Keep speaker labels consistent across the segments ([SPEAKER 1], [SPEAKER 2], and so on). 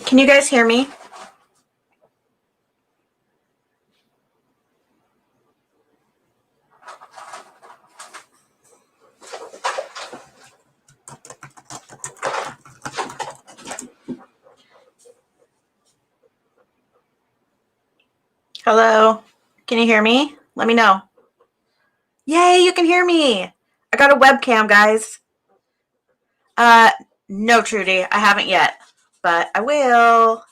[SPEAKER 1] Can you guys hear me? Hello? Can you hear me? Let me know. Yay, you can hear me. I got a webcam, guys. Uh, no, Trudy, I haven't yet, but I will.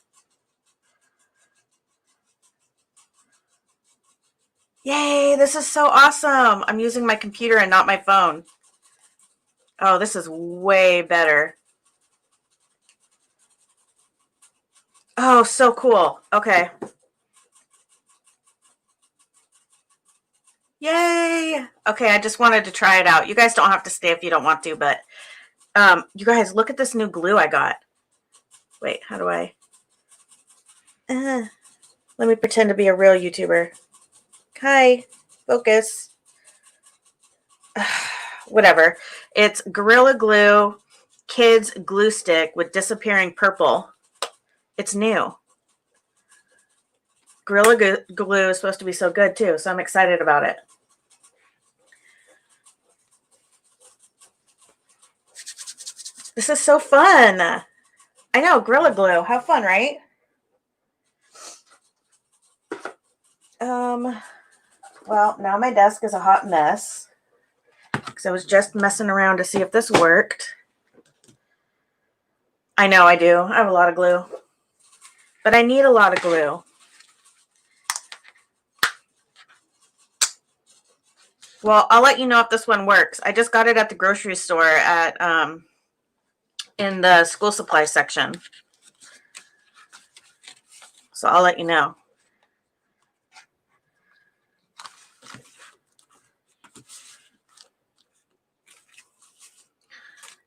[SPEAKER 1] Yay, this is so awesome. I'm using my computer and not my phone. Oh, this is way better. Oh, so cool. Okay. Yay. Okay, I just wanted to try it out. You guys don't have to stay if you don't want to, but you guys, look at this new glue I got. Wait, how do I? Let me pretend to be a real YouTuber. Hi, focus. Whatever. It's Gorilla Glue Kids Glue Stick with disappearing purple. It's new. Gorilla Glue is supposed to be so good too, so I'm excited about it. This is so fun. I know, Gorilla Glue. How fun, right? Well, now my desk is a hot mess because I was just messing around to see if this worked. I know I do. I have a lot of glue. But I need a lot of glue. Well, I'll let you know if this one works. I just got it at the grocery store at in the school supply section. So I'll let you know.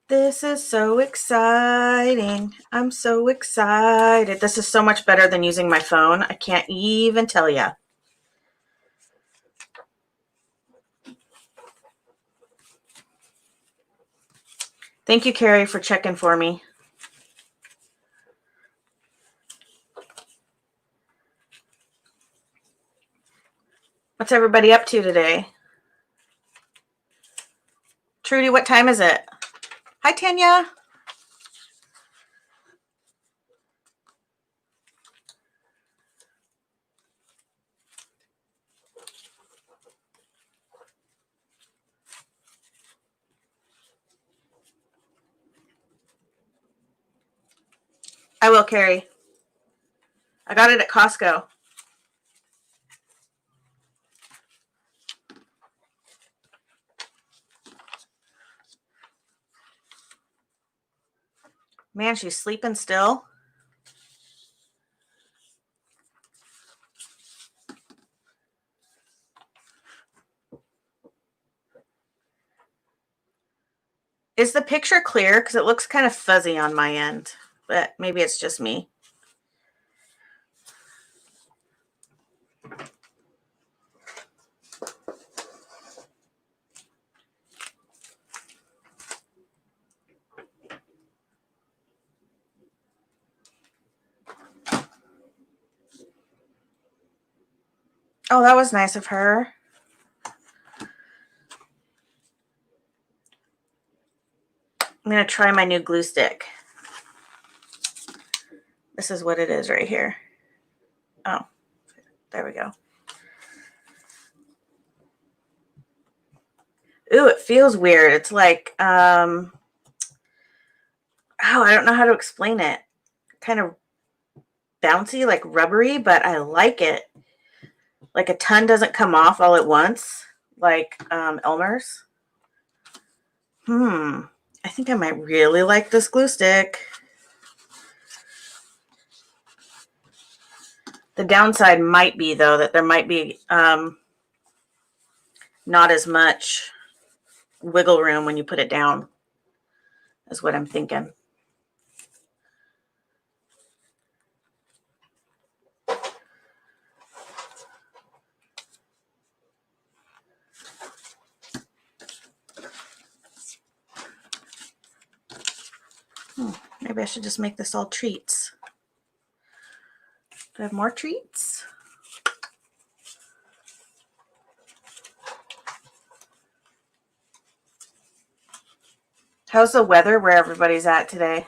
[SPEAKER 1] This is so exciting. I'm so excited. This is so much better than using my phone. I can't even tell you. Thank you, Carrie, for checking for me. What's everybody up to today? Trudy, what time is it? Hi, Tanya. I will, Carrie. I got it at Costco. Man, she's sleeping still. Is the picture clear? Because it looks kind of fuzzy on my end, but maybe it's just me. Oh, that was nice of her. I'm going to try my new glue stick. This is what it is right here. Oh, there we go. Ooh, it feels weird. It's like, oh, I don't know how to explain it. Kind of bouncy, like rubbery, but I like it. Like a ton doesn't come off all at once, like Elmer's. I think I might really like this glue stick. The downside might be, though, that there might be not as much wiggle room when you put it down, is what I'm thinking. Maybe I should just make this all treats. Do I have more treats? How's the weather where everybody's at today?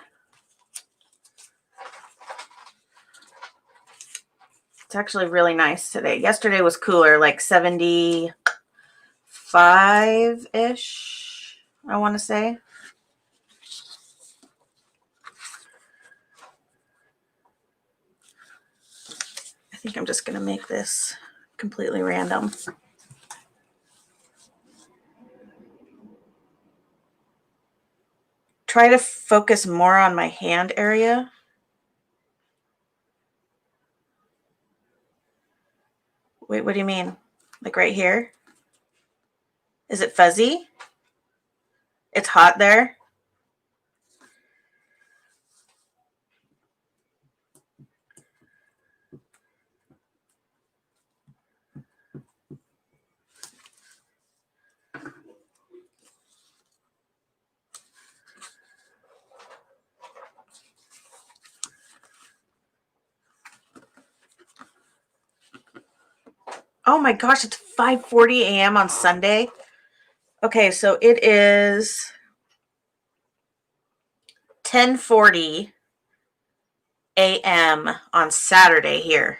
[SPEAKER 1] It's actually really nice today. Yesterday was cooler, like 75-ish, I want to say. I think I'm just going to make this completely random. Try to focus more on my hand area. Wait, what do you mean? Like right here? Is it fuzzy? It's hot there? Oh my gosh, it's 5:40 a.m. on Sunday. Okay, so it is 10:40 a.m. on Saturday here.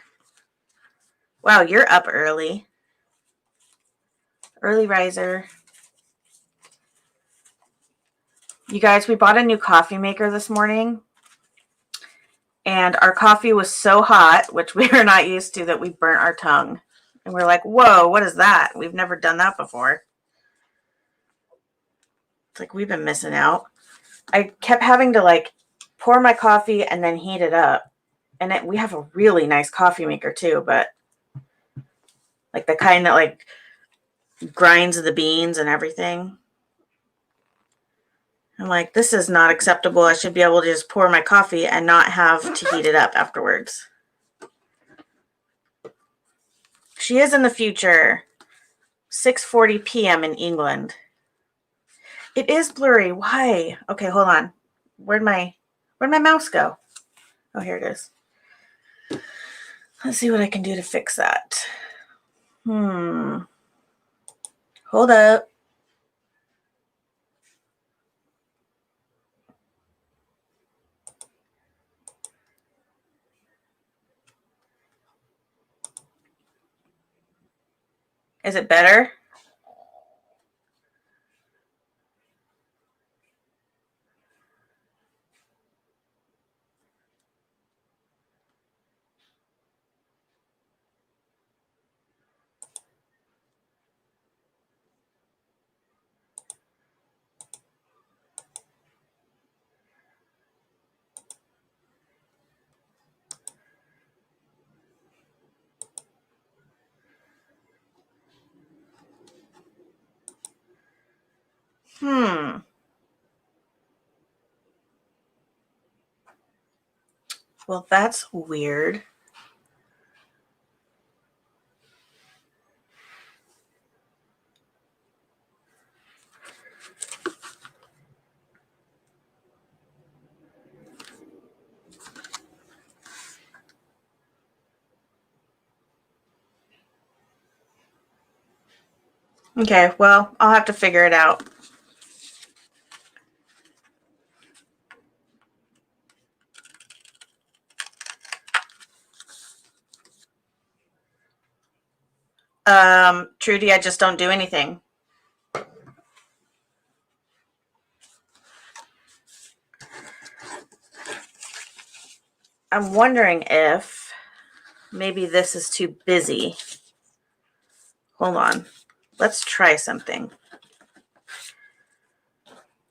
[SPEAKER 1] Wow, you're up early. Early riser. You guys, we bought a new coffee maker this morning. And our coffee was so hot, which we are not used to, that we burnt our tongue. And we're like, whoa, what is that? We've never done that before. It's like we've been missing out. I kept having to like pour my coffee and then heat it up. And we have a really nice coffee maker too, but like the kind that like grinds the beans and everything. I'm like, this is not acceptable. I should be able to just pour my coffee and not have to heat it up afterwards. She is in the future. 6:40 p.m. in England. It is blurry. Why? Okay, hold on. Where'd my mouse go? Oh, here it is. Let's see what I can do to fix that. Hold up. Is it better? Well, that's weird. Okay, well, I'll have to figure it out. Trudy, I just don't do anything. I'm wondering if maybe this is too busy. Hold on. Let's try something.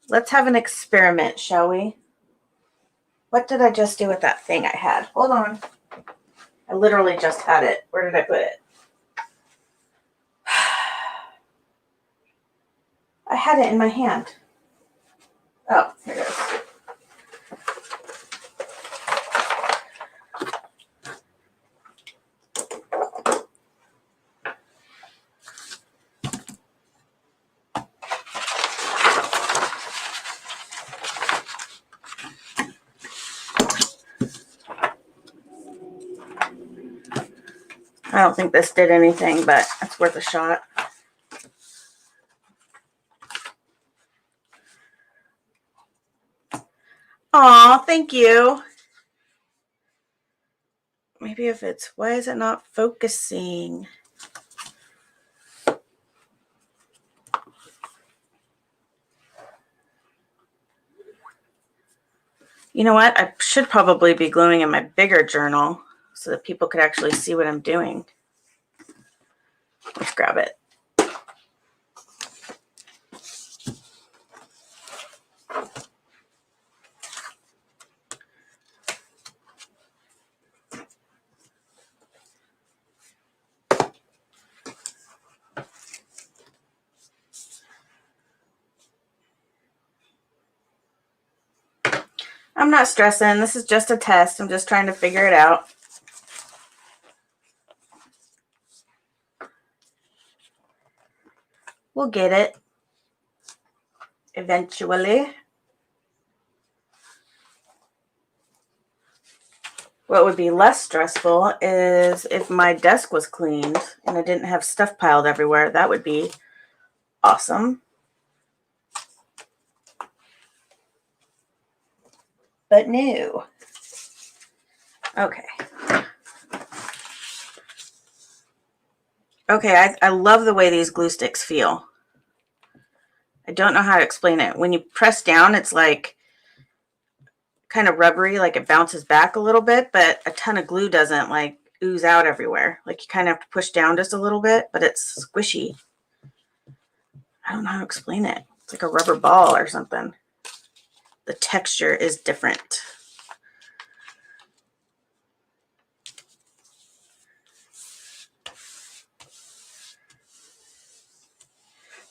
[SPEAKER 1] Let's have an experiment, shall we? What did I just do with that thing I had? Hold on. I literally just had it. Where did I put it? I had it in my hand. Oh, here it is. I don't think this did anything, but it's worth a shot. Aw, thank you. Maybe if it's, why is it not focusing? You know what? I should probably be gluing in my bigger journal so that people could actually see what I'm doing. Let's grab it. I'm not stressing. This is just a test. I'm just trying to figure it out. We'll get it eventually. What would be less stressful is if my desk was cleaned and I didn't have stuff piled everywhere. That would be awesome. But no. Okay. Okay, I love the way these glue sticks feel. I don't know how to explain it. When you press down, it's like kind of rubbery, like it bounces back a little bit, but a ton of glue doesn't like ooze out everywhere. Like you kind of have to push down just a little bit, but it's squishy. I don't know how to explain it. It's like a rubber ball or something. The texture is different.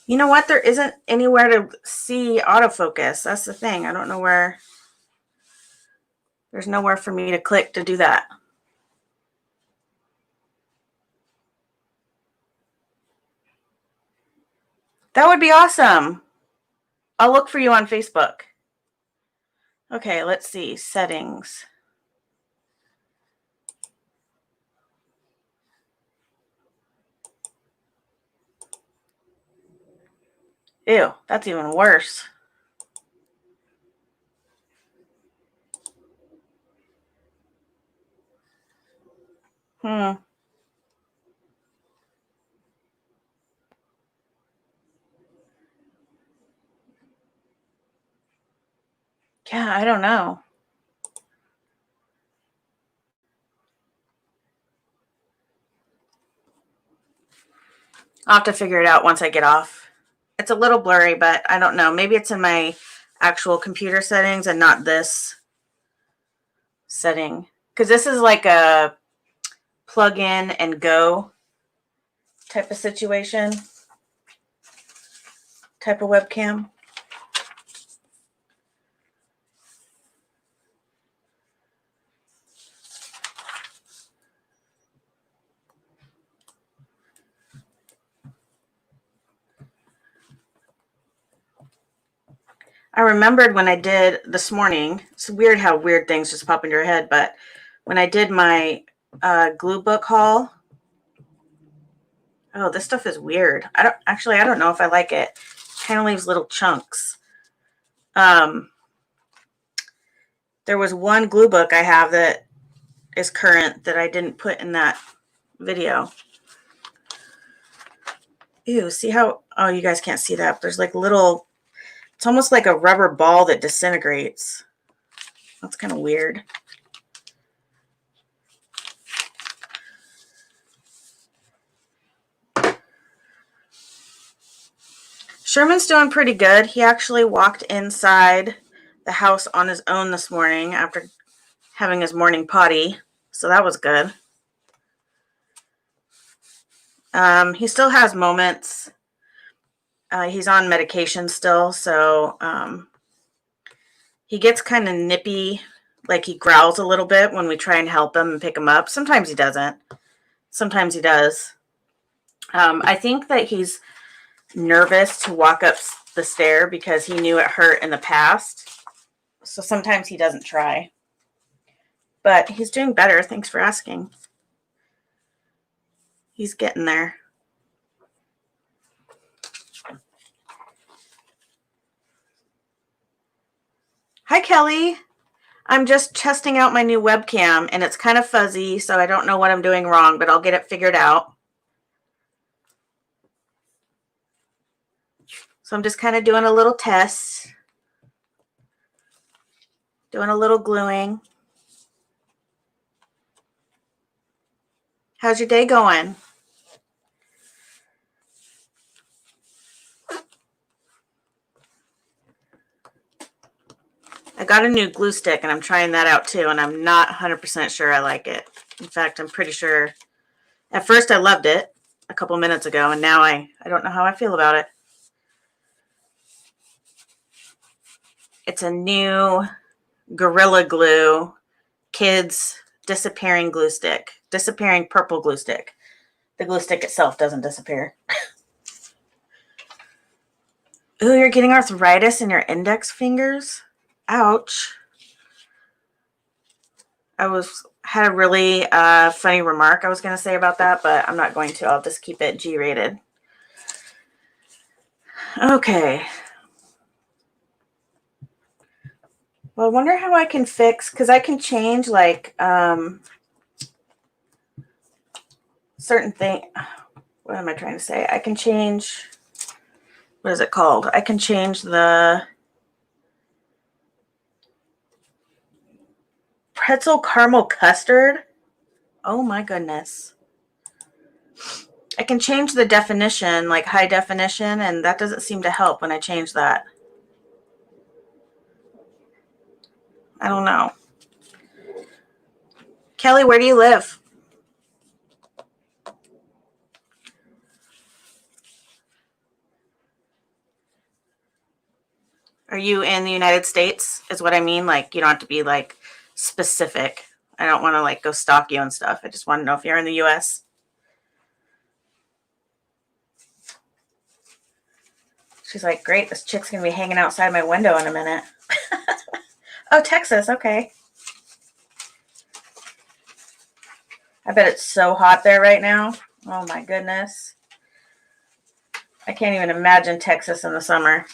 [SPEAKER 1] You know what? There isn't anywhere to see autofocus. That's the thing. I don't know where. There's nowhere for me to click to do that. That would be awesome. I'll look for you on Facebook. Okay, let's see. Settings. Ew, that's even worse. Yeah, I don't know. I'll have to figure it out once I get off. It's a little blurry, but I don't know. Maybe it's in my actual computer settings and not this setting. Because this is like a plug in and go type of situation, type of webcam. I remembered when I did this morning, it's weird how weird things just pop into your head, but when I did my glue book haul, oh, this stuff is weird. I don't know if I like it. Kind of leaves little chunks. There was one glue book I have that is current that I didn't put in that video. Ew, see how, oh, you guys can't see that. There's like little, it's almost like a rubber ball that disintegrates. That's kind of weird. Sherman's doing pretty good. He actually walked inside the house on his own this morning after having his morning potty. So that was good. He still has moments. He's on medication still, so he gets kind of nippy, like he growls a little bit when we try and help him and pick him up. Sometimes he doesn't. Sometimes he does. I think that he's nervous to walk up the stair because he knew it hurt in the past. So sometimes he doesn't try. But he's doing better. Thanks for asking. He's getting there. Hi, Kelly. I'm just testing out my new webcam, and it's kind of fuzzy, so I don't know what I'm doing wrong, but I'll get it figured out. So I'm just kind of doing a little test, doing a little gluing. How's your day going? I got a new glue stick, and I'm trying that out too, and I'm not 100% sure I like it. In fact, I'm pretty sure at first I loved it a couple minutes ago, and now I don't know how I feel about it. It's a new Gorilla Glue Kids Disappearing Glue Stick. Disappearing purple glue stick. The glue stick itself doesn't disappear. Ooh, you're getting arthritis in your index fingers? Ouch. Had a really funny remark I was going to say about that, but I'm not going to. I'll just keep it G-rated. Okay. Well, I wonder how I can fix, because I can change like certain thing. What am I trying to say? I can change, what is it called? I can change the pretzel caramel custard. Oh my goodness. I can change the definition, like high definition, and that doesn't seem to help when I change that. I don't know. Kelly, where do you live? Are you in the United States is what I mean? Like, you don't have to be like specific. I don't want to like go stalk you and stuff. I just want to know if you're in the US. She's like, great, this chick's going to be hanging outside my window in a minute. Oh, Texas, okay. I bet it's so hot there right now. Oh my goodness. I can't even imagine Texas in the summer.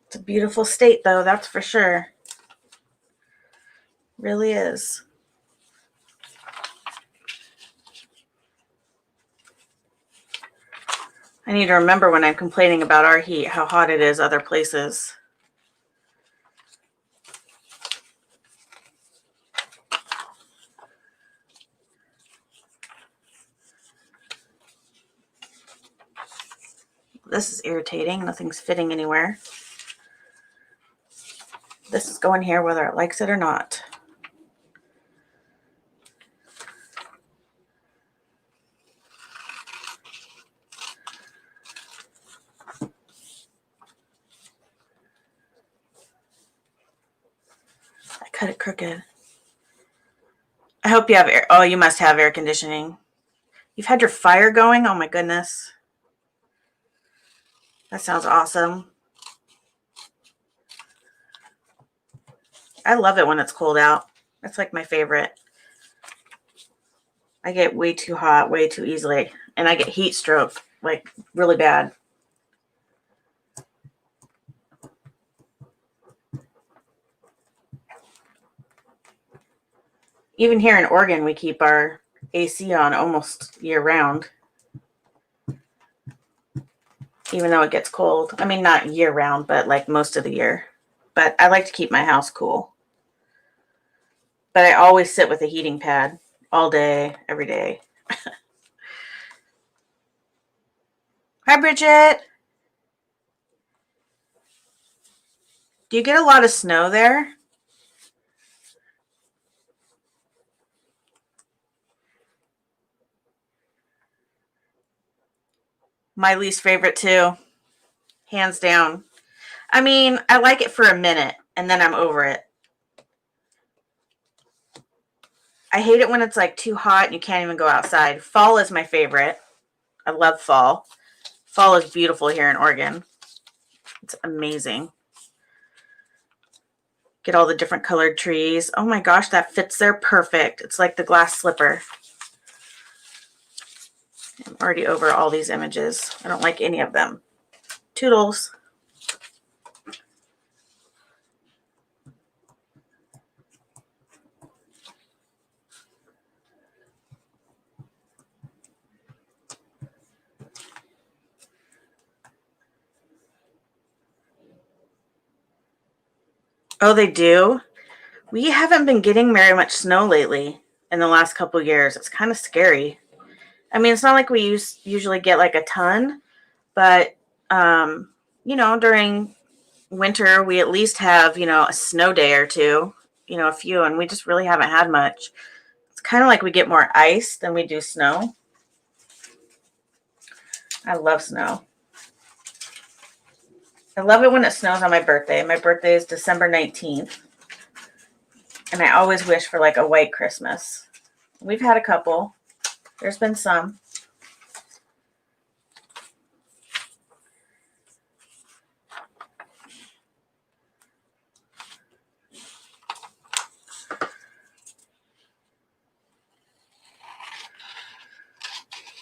[SPEAKER 1] It's a beautiful state, though, that's for sure. Really is. I need to remember when I'm complaining about our heat, how hot it is other places. This is irritating. Nothing's fitting anywhere. This is going here whether it likes it or not. I cut it crooked. I hope you have air. Oh, you must have air conditioning. You've had your fire going? Oh my goodness. That sounds awesome. I love it when it's cold out. That's like my favorite. I get way too hot way too easily, and I get heat stroke like really bad. Even here in Oregon, we keep our AC on almost year round, even though it gets cold. I mean, not year round, but like most of the year. But I like to keep my house cool. But I always sit with a heating pad all day, every day. Hi, Bridget. Do you get a lot of snow there? My least favorite too. Hands down. I mean, I like it for a minute and then I'm over it. I hate it when it's like too hot and you can't even go outside. Fall is my favorite. I love fall. Fall is beautiful here in Oregon. It's amazing. Get all the different colored trees. Oh my gosh, that fits there perfect. It's like the glass slipper. I'm already over all these images. I don't like any of them. Toodles. Oh, they do? We haven't been getting very much snow lately in the last couple years. It's kind of scary. I mean, it's not like we usually get like a ton, but during winter we at least have, a snow day or two, a few, and we just really haven't had much. It's kind of like we get more ice than we do snow. I love snow. I love it when it snows on my birthday. My birthday is December 19th. And I always wish for like a white Christmas. We've had a couple. There's been some.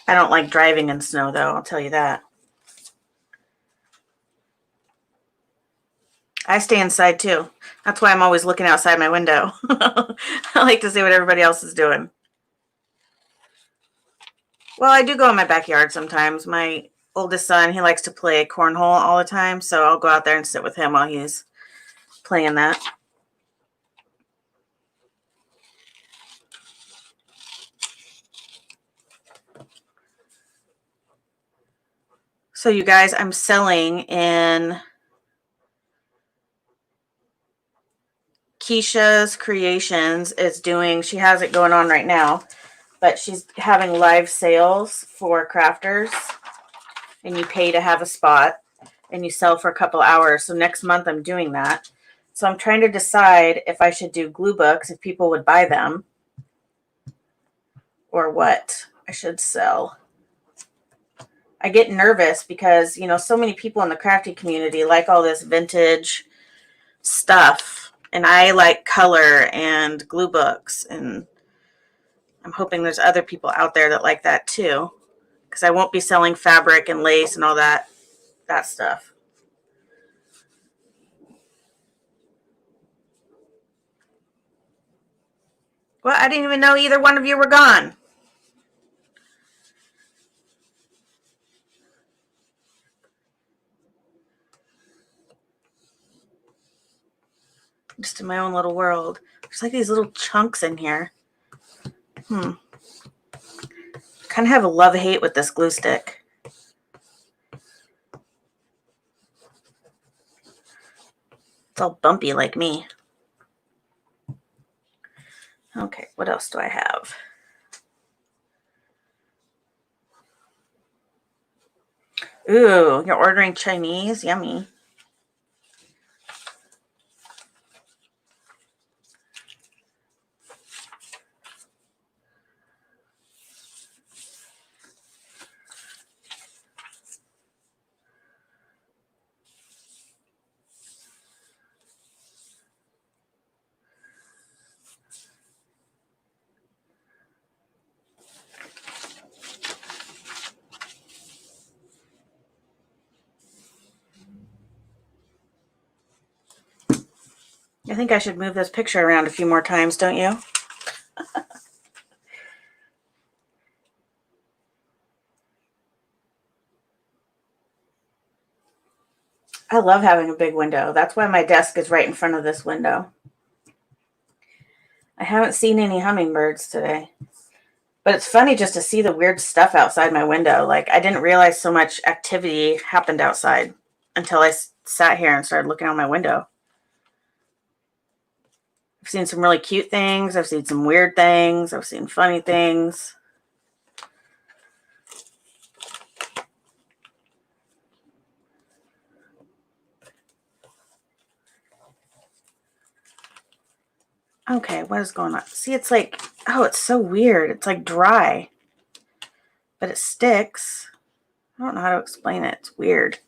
[SPEAKER 1] I don't like driving in snow, though. I'll tell you that. I stay inside, too. That's why I'm always looking outside my window. I like to see what everybody else is doing. Well, I do go in my backyard sometimes. My oldest son, he likes to play cornhole all the time, so I'll go out there and sit with him while he's playing that. So you guys, I'm selling in Keisha's Creations is doing, she has it going on right now, but she's having live sales for crafters, and you pay to have a spot and you sell for a couple hours. So next month I'm doing that. So I'm trying to decide if I should do glue books, if people would buy them, or what I should sell. I get nervous because, so many people in the crafty community like all this vintage stuff, and I like color and glue books, and I'm hoping there's other people out there that like that too, because I won't be selling fabric and lace and all that stuff. Well, I didn't even know either one of you were gone. Just in my own little world. There's like these little chunks in here. Kind of have a love-hate with this glue stick. It's all bumpy like me. Okay, what else do I have? Ooh, you're ordering Chinese? Yummy. I think I should move this picture around a few more times, don't you? I love having a big window. That's why my desk is right in front of this window. I haven't seen any hummingbirds today. But it's funny just to see the weird stuff outside my window. Like, I didn't realize so much activity happened outside until I sat here and started looking out my window. I've seen some really cute things. I've seen some weird things. I've seen funny things. Okay, what is going on? See, it's like Oh, it's so weird. It's like dry, but it sticks. I don't know how to explain it. It's weird.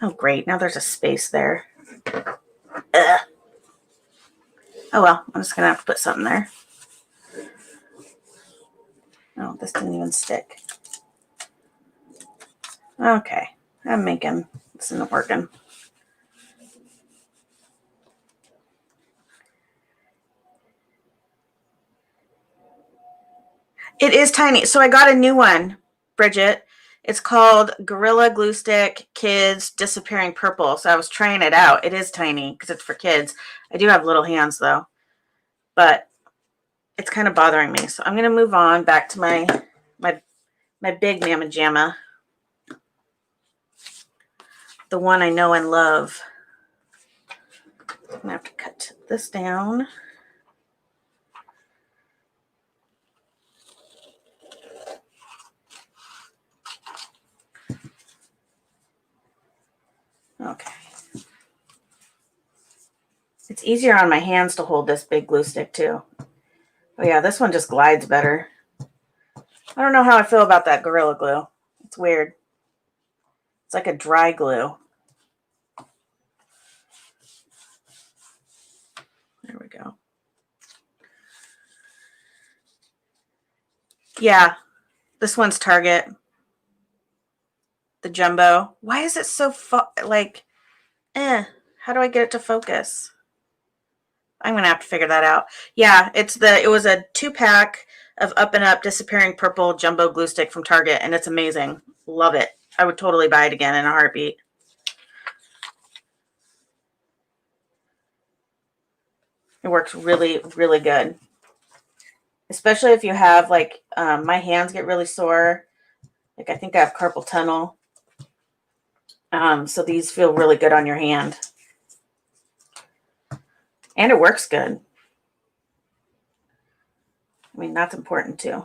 [SPEAKER 1] Oh, great. Now there's a space there. Ugh. Oh, well, I'm just going to have to put something there. Oh, this didn't even stick. Okay. This isn't working. It is tiny. So I got a new one, Bridget. It's called Gorilla Glue Stick Kids Disappearing Purple. So I was trying it out. It is tiny because it's for kids. I do have little hands though, but it's kind of bothering me. So I'm going to move on back to my big Mamma Jamma. The one I know and love. I'm going to have to cut this down. Okay. It's easier on my hands to hold this big glue stick too. Oh yeah, this one just glides better. I don't know how I feel about that Gorilla Glue. It's weird. It's like a dry glue. There we go. Yeah, this one's Target. The jumbo. Why is it so like, how do I get it to focus? I'm going to have to figure that out. Yeah, it was a 2-pack of Up and Up Disappearing Purple Jumbo Glue Stick from Target, and it's amazing. Love it. I would totally buy it again in a heartbeat. It works really, really good. Especially if you have, like, my hands get really sore. Like, I think I have carpal tunnel. So these feel really good on your hand. And it works good. I mean, that's important too.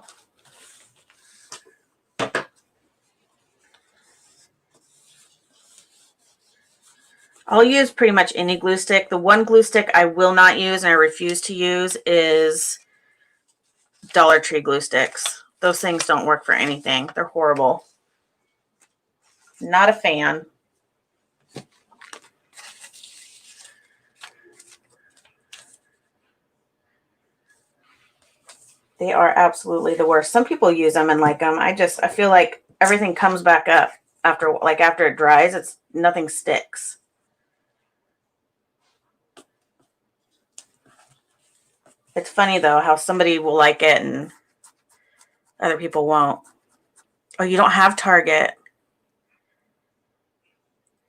[SPEAKER 1] I'll use pretty much any glue stick. The one glue stick I will not use and I refuse to use is Dollar Tree glue sticks. Those things don't work for anything. They're horrible. Not a fan. They are absolutely the worst. Some people use them and like them. I feel like everything comes back up after it dries. Nothing sticks. It's funny though how somebody will like it and other people won't. Oh, you don't have Target.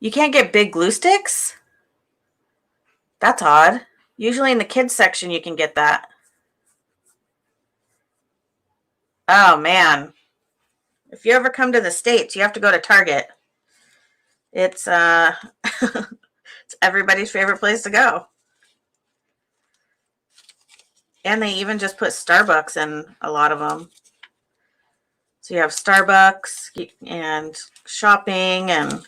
[SPEAKER 1] You can't get big glue sticks? That's odd. Usually in the kids section you can get that. Oh man. If you ever come to the States, you have to go to Target. It's it's everybody's favorite place to go. And they even just put Starbucks in a lot of them. So you have Starbucks and shopping, and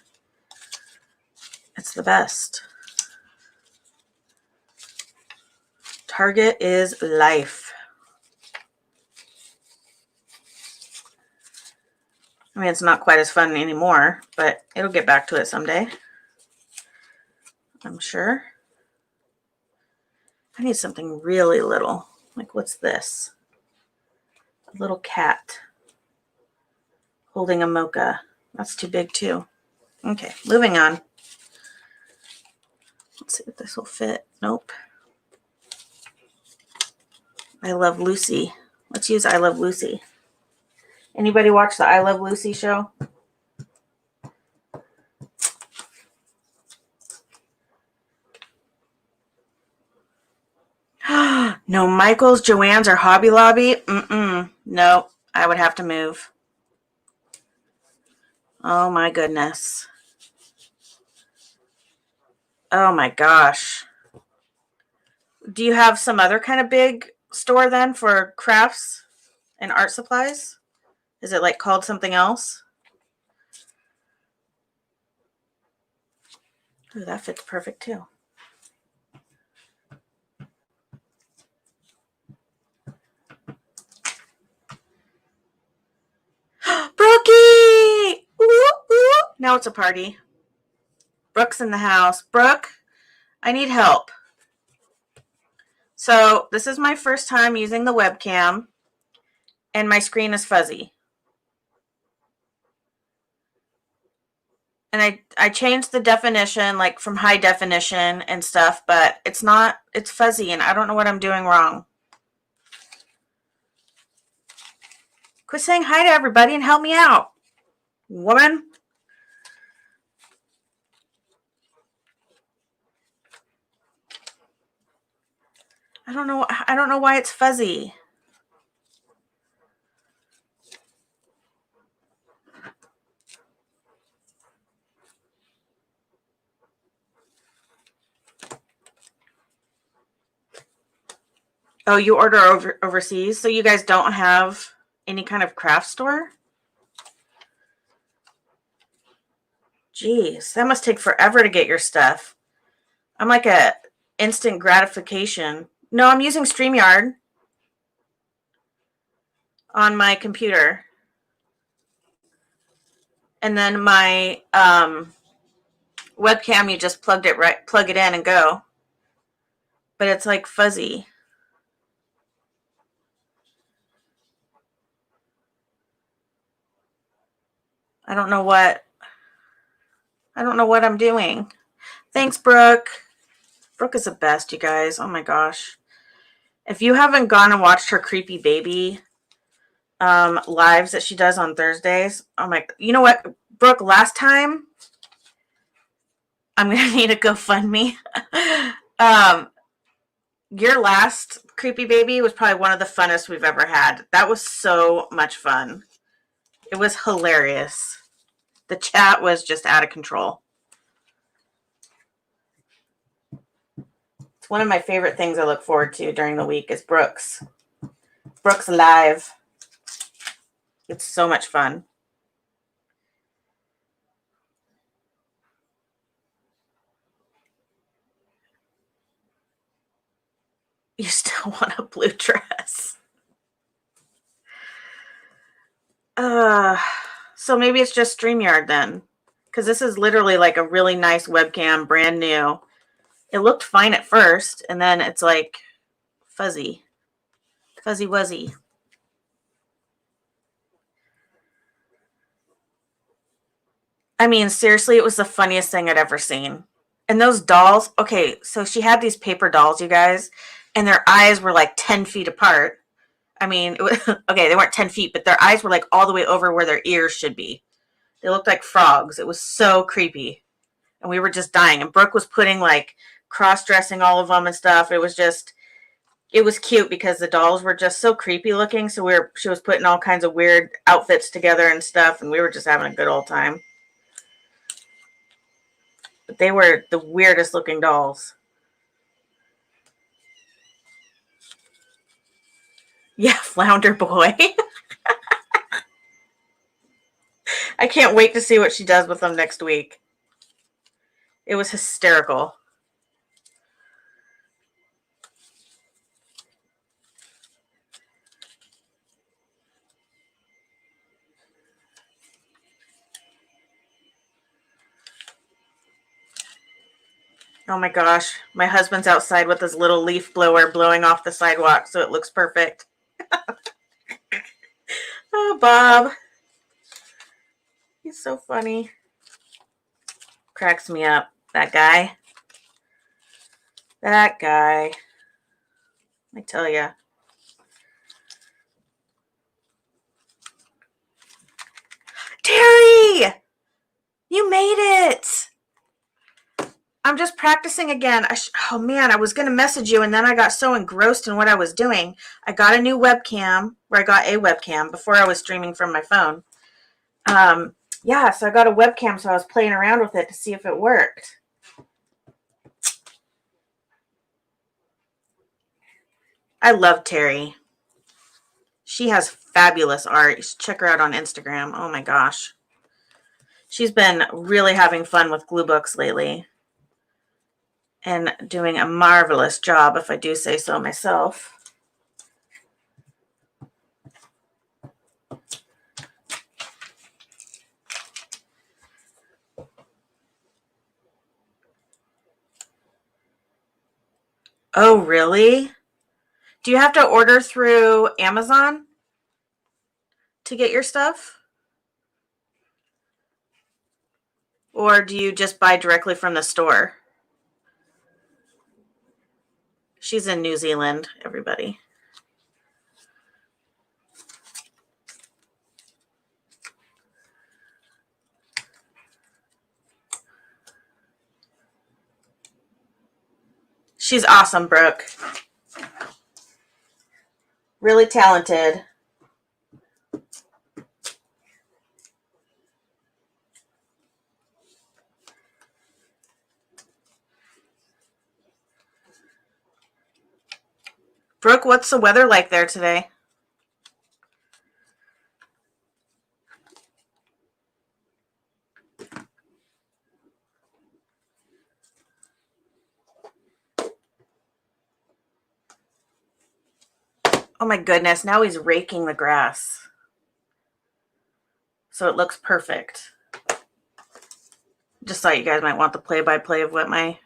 [SPEAKER 1] it's the best. Target is life. I mean, it's not quite as fun anymore, but it'll get back to it someday, I'm sure. I need something really little. Like, what's this? A little cat holding a mocha. That's too big too. Okay, moving on. Let's see if this will fit. Nope. I Love Lucy. Let's use I Love Lucy. Anybody watch the I Love Lucy show? No Michaels, Joann's, or Hobby Lobby? No, I would have to move. Oh my goodness. Oh my gosh. Do you have some other kind of big store then for crafts and art supplies? Is it like called something else? Ooh, that fits perfect too. Now it's a party. Brooke's in the house. Brooke, I need help. So this is my first time using the webcam, and my screen is fuzzy. And I changed the definition, like from high definition and stuff, but it's fuzzy, and I don't know what I'm doing wrong. Quit saying hi to everybody and help me out, woman. I don't know why it's fuzzy. Oh, you order overseas, so you guys don't have any kind of craft store? Jeez, that must take forever to get your stuff. I'm like a instant gratification. No, I'm using StreamYard on my computer. And then my webcam, you just plug it in and go. But it's like fuzzy. I don't know what I'm doing. Thanks, Brooke. Brooke is the best, you guys. Oh my gosh. If you haven't gone and watched her creepy baby lives that she does on Thursdays, oh my, you know what, Brooke, last time, I'm going to need a GoFundMe. Your last creepy baby was probably one of the funnest we've ever had. That was so much fun. It was hilarious. The chat was just out of control. It's one of my favorite things I look forward to during the week is Brooke's live. It's so much fun. You still want a blue dress. So maybe it's just StreamYard then. Because this is literally like a really nice webcam, brand new. It looked fine at first, and then it's like fuzzy. Fuzzy wuzzy. I mean, seriously, it was the funniest thing I'd ever seen. And those dolls, okay, so she had these paper dolls, you guys, and their eyes were like 10 feet apart. I mean, it was, okay, they weren't 10 feet, but their eyes were like all the way over where their ears should be. They looked like frogs. It was so creepy. And we were just dying. And Brooke was putting like cross-dressing all of them and stuff. It was cute because the dolls were just so creepy looking. So she was putting all kinds of weird outfits together and stuff. And we were just having a good old time. But they were the weirdest looking dolls. Yeah, Flounder Boy. I can't wait to see what she does with them next week. It was hysterical. Oh my gosh. My husband's outside with his little leaf blower blowing off the sidewalk so it looks perfect. Oh, Bob. He's so funny. Cracks me up. That guy. That guy. I tell ya. Terry! You made it! I'm just practicing again. Oh man, I was going to message you and then I got so engrossed in what I was doing. I got a new webcam, where I got a webcam before I was streaming from my phone. Yeah, so I got a webcam, so I was playing around with it to see if it worked. I love Terry. She has fabulous art. You should check her out on Instagram. Oh my gosh. She's been really having fun with glue books lately. And doing a marvelous job, if I do say so myself. Oh, really? Do you have to order through Amazon to get your stuff? Or do you just buy directly from the store? She's in New Zealand, everybody. She's awesome, Brooke. Really talented. Brooke, what's the weather like there today? Oh my goodness, now he's raking the grass. So it looks perfect. Just thought you guys might want the play-by-play of what my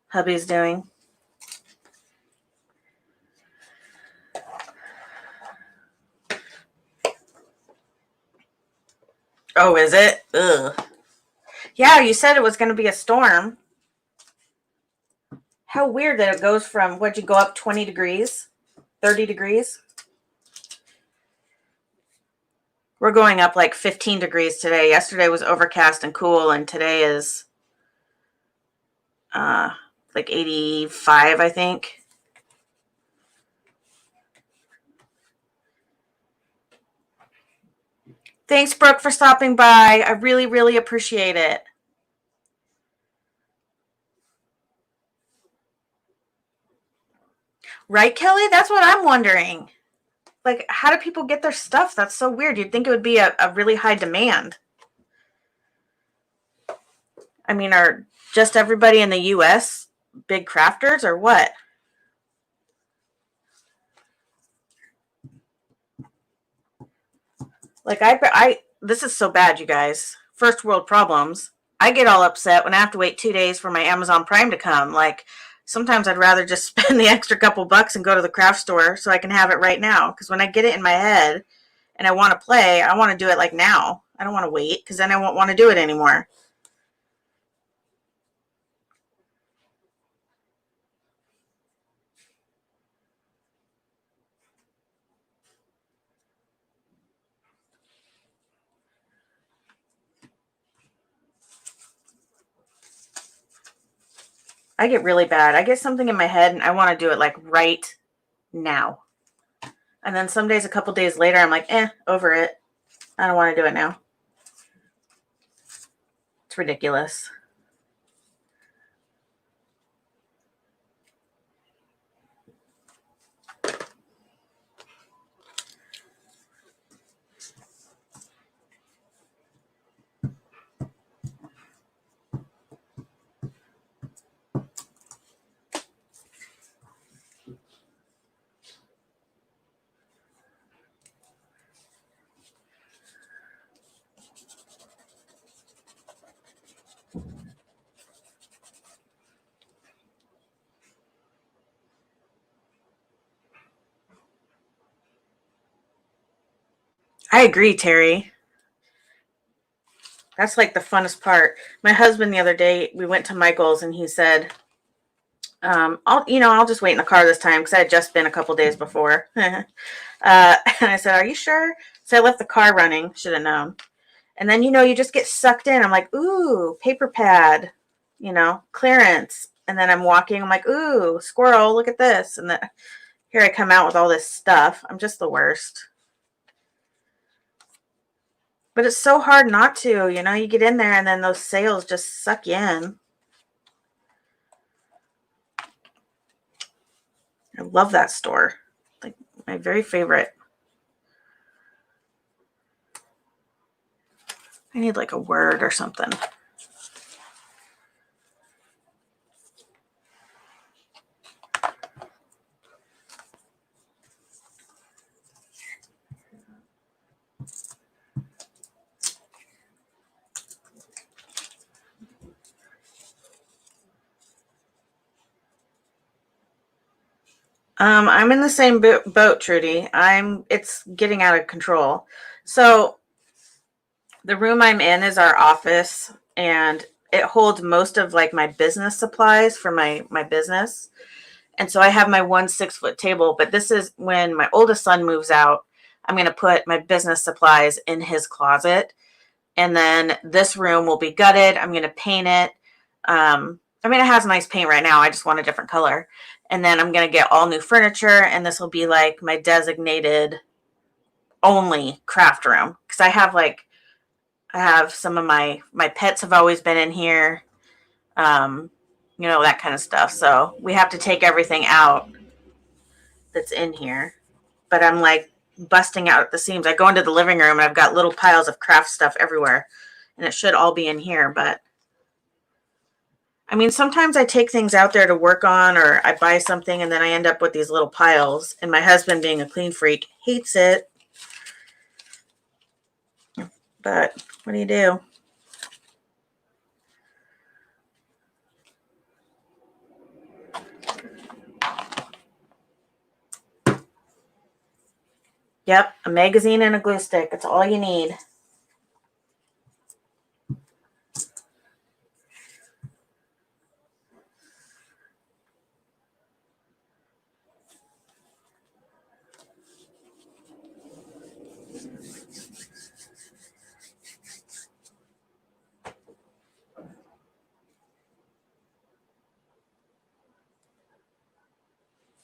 [SPEAKER 1] hubby's doing. Oh, is it? Ugh. Yeah, you said it was going to be a storm. How weird that it goes from, what'd you go up 20 degrees? 30 degrees? We're going up like 15 degrees today. Yesterday was overcast and cool, and today is like 85, I think. Thanks, Brooke, for stopping by. I really, really appreciate it. Right, Kelly? That's what I'm wondering. Like, how do people get their stuff? That's so weird. You'd think it would be a really high demand. I mean, are just everybody in the U.S. big crafters or what? Like, this is so bad, you guys. First world problems. I get all upset when I have to wait 2 days for my Amazon Prime to come. Like, sometimes I'd rather just spend the extra couple bucks and go to the craft store so I can have it right now. Because when I get it in my head and I want to play, I want to do it like now. I don't want to wait because then I won't want to do it anymore. I get really bad. I get something in my head and I want to do it like right now. And then some days, a couple days later, I'm like, over it. I don't want to do it now. It's ridiculous. I agree, Terry. That's like the funnest part. My husband the other day, we went to Michael's and he said, I'll just wait in the car this time because I had just been a couple days before. And I said, are you sure? So I left the car running. Should have known. And then, you just get sucked in. I'm like, ooh, paper pad, clearance. And then I'm walking. I'm like, ooh, squirrel, look at this. And then here I come out with all this stuff. I'm just the worst. But it's so hard not to, you get in there and then those sales just suck you in. I love that store. Like my very favorite. I need like a word or something. I'm in the same boat, Trudy. It's getting out of control. So the room I'm in is our office, and it holds most of like my business supplies for my business. And so I have my 1 6-foot table, but this is when my oldest son moves out. I'm going to put my business supplies in his closet. And then this room will be gutted. I'm going to paint it. I mean, it has nice paint right now. I just want a different color. And then I'm going to get all new furniture. And this will be like my designated only craft room. Because I have some of my pets have always been in here. Um, that kind of stuff. So we have to take everything out that's in here. But I'm like busting out at the seams. I go into the living room and I've got little piles of craft stuff everywhere. And it should all be in here. But I mean, sometimes I take things out there to work on, or I buy something and then I end up with these little piles. And my husband, being a clean freak, hates it. But what do you do? Yep, a magazine and a glue stick. That's all you need.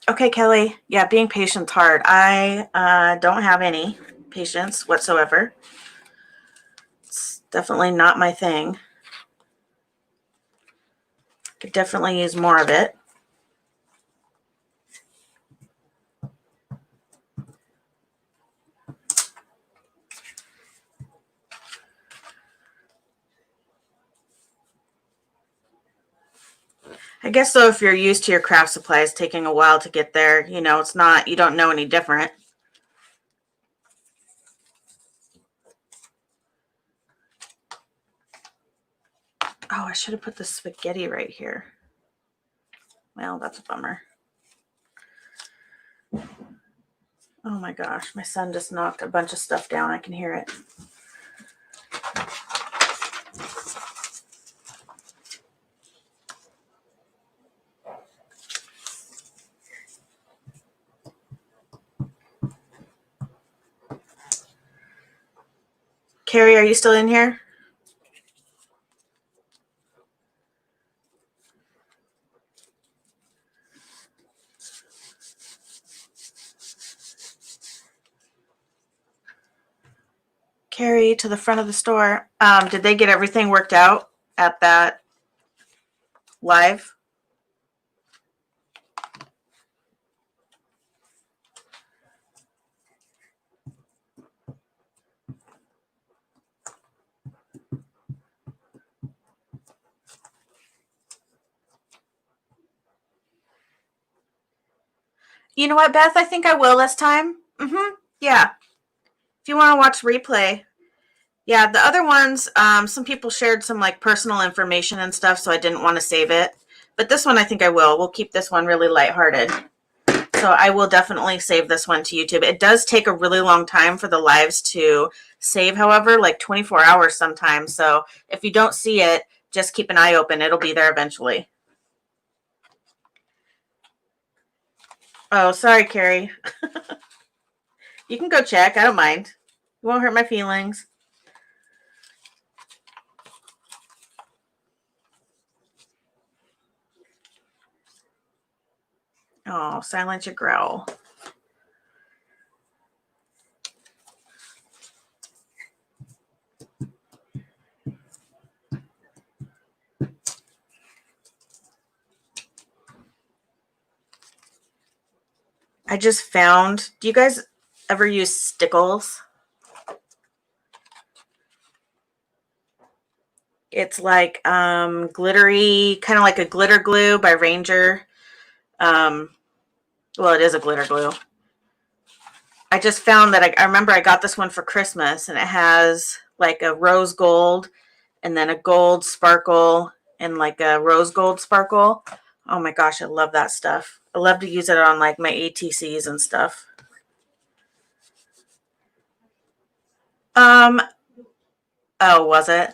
[SPEAKER 1] Okay, Kelly. Yeah, being patient's hard. I don't have any patience whatsoever. It's definitely not my thing. Could definitely use more of it. I guess so, if you're used to your craft supplies taking a while to get there, it's not, you don't know any different. Oh, I should have put the spaghetti right here. Well, that's a bummer. Oh my gosh, my son just knocked a bunch of stuff down. I can hear it. Carrie, are you still in here? Carrie, to the front of the store. Did they get everything worked out at that live? You know what, Beth? I think I will this time. Yeah. If you want to watch replay. Yeah, the other ones, some people shared some like personal information and stuff, so I didn't want to save it. But this one, I think I will. We'll keep this one really lighthearted. So I will definitely save this one to YouTube. It does take a really long time for the lives to save, however, like 24 hours sometimes. So if you don't see it, just keep an eye open. It'll be there eventually. Oh, sorry, Carrie. You can go check. I don't mind. It won't hurt my feelings. Oh, silence your growl. I just found, do you guys ever use stickles? It's like glittery, kind of like a glitter glue by Ranger. Well, it is a glitter glue. I just found that I remember I got this one for Christmas, and it has like a rose gold and then a gold sparkle and like a rose gold sparkle. Oh my gosh, I love that stuff. I love to use it on like my ATCs and stuff. Oh, was it?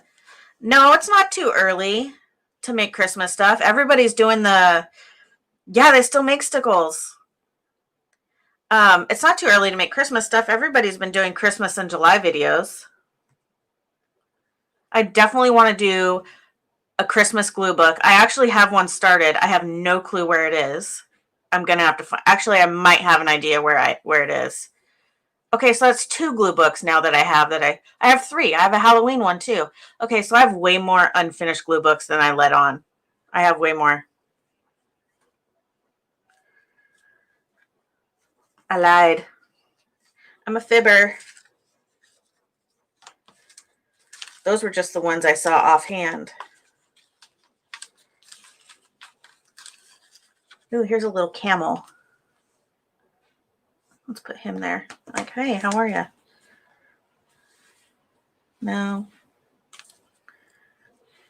[SPEAKER 1] No, it's not too early to make Christmas stuff. Everybody's doing yeah, they still make stickles. It's not too early to make Christmas stuff. Everybody's been doing Christmas in July videos. I definitely want to do a Christmas glue book. I actually have one started. I have no clue where it is. I'm gonna have to find. Actually, I might have an idea where it is. Okay, so that's 2 glue books now that I have. I have 3. I have a Halloween one too. Okay, so I have way more unfinished glue books than I let on. I have way more. I lied. I'm a fibber. Those were just the ones I saw offhand. Ooh, here's a little camel. Let's put him there. Like, hey, how are you? No.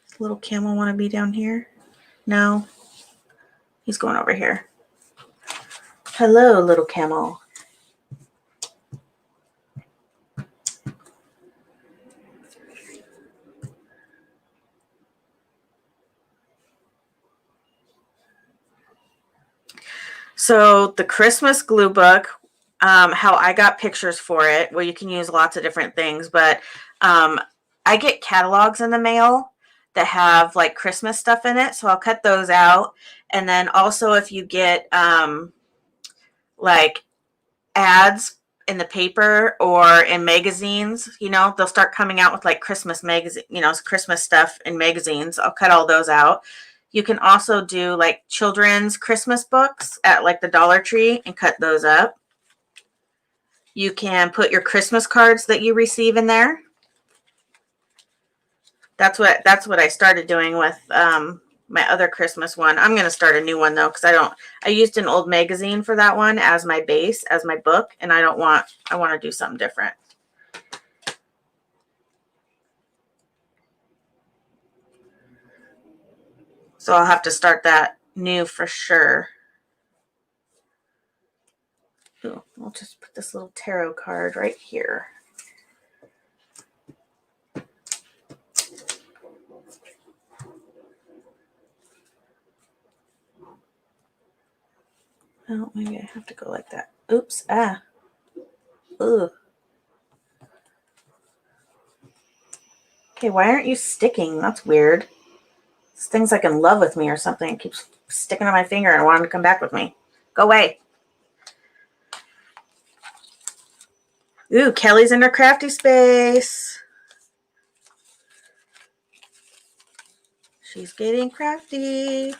[SPEAKER 1] Does little camel want to be down here? No. He's going over here. Hello, little camel. So the Christmas glue book, how I got pictures for it, well, you can use lots of different things, but I get catalogs in the mail that have like Christmas stuff in it. So I'll cut those out. And then also if you get like ads in the paper or in magazines, they'll start coming out with like Christmas magazine, Christmas stuff in magazines. I'll cut all those out. You can also do like children's Christmas books at like the Dollar Tree and cut those up. You can put your Christmas cards that you receive in there. That's what I started doing with my other Christmas one. I'm going to start a new one though, because I used an old magazine for that one as my base, as my book, and I want to do something different. So I'll have to start that new for sure. Ooh, I'll just put this little tarot card right here. Oh, maybe I have to go like that. Oops. Ah. Ugh. Okay, why aren't you sticking? That's weird. This thing's like in love with me or something. It keeps sticking on my finger and wanting to come back with me. Go away. Ooh, Kelly's in her crafty space. She's getting crafty.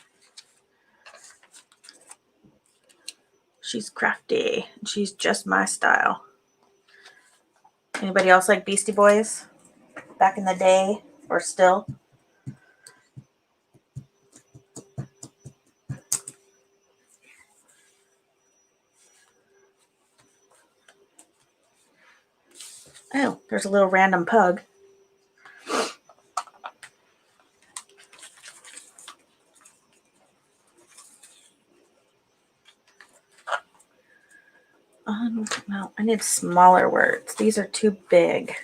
[SPEAKER 1] She's crafty. She's just my style. Anybody else like Beastie Boys? Back in the day or still? Oh, there's a little random pug. No, I need smaller words. These are too big.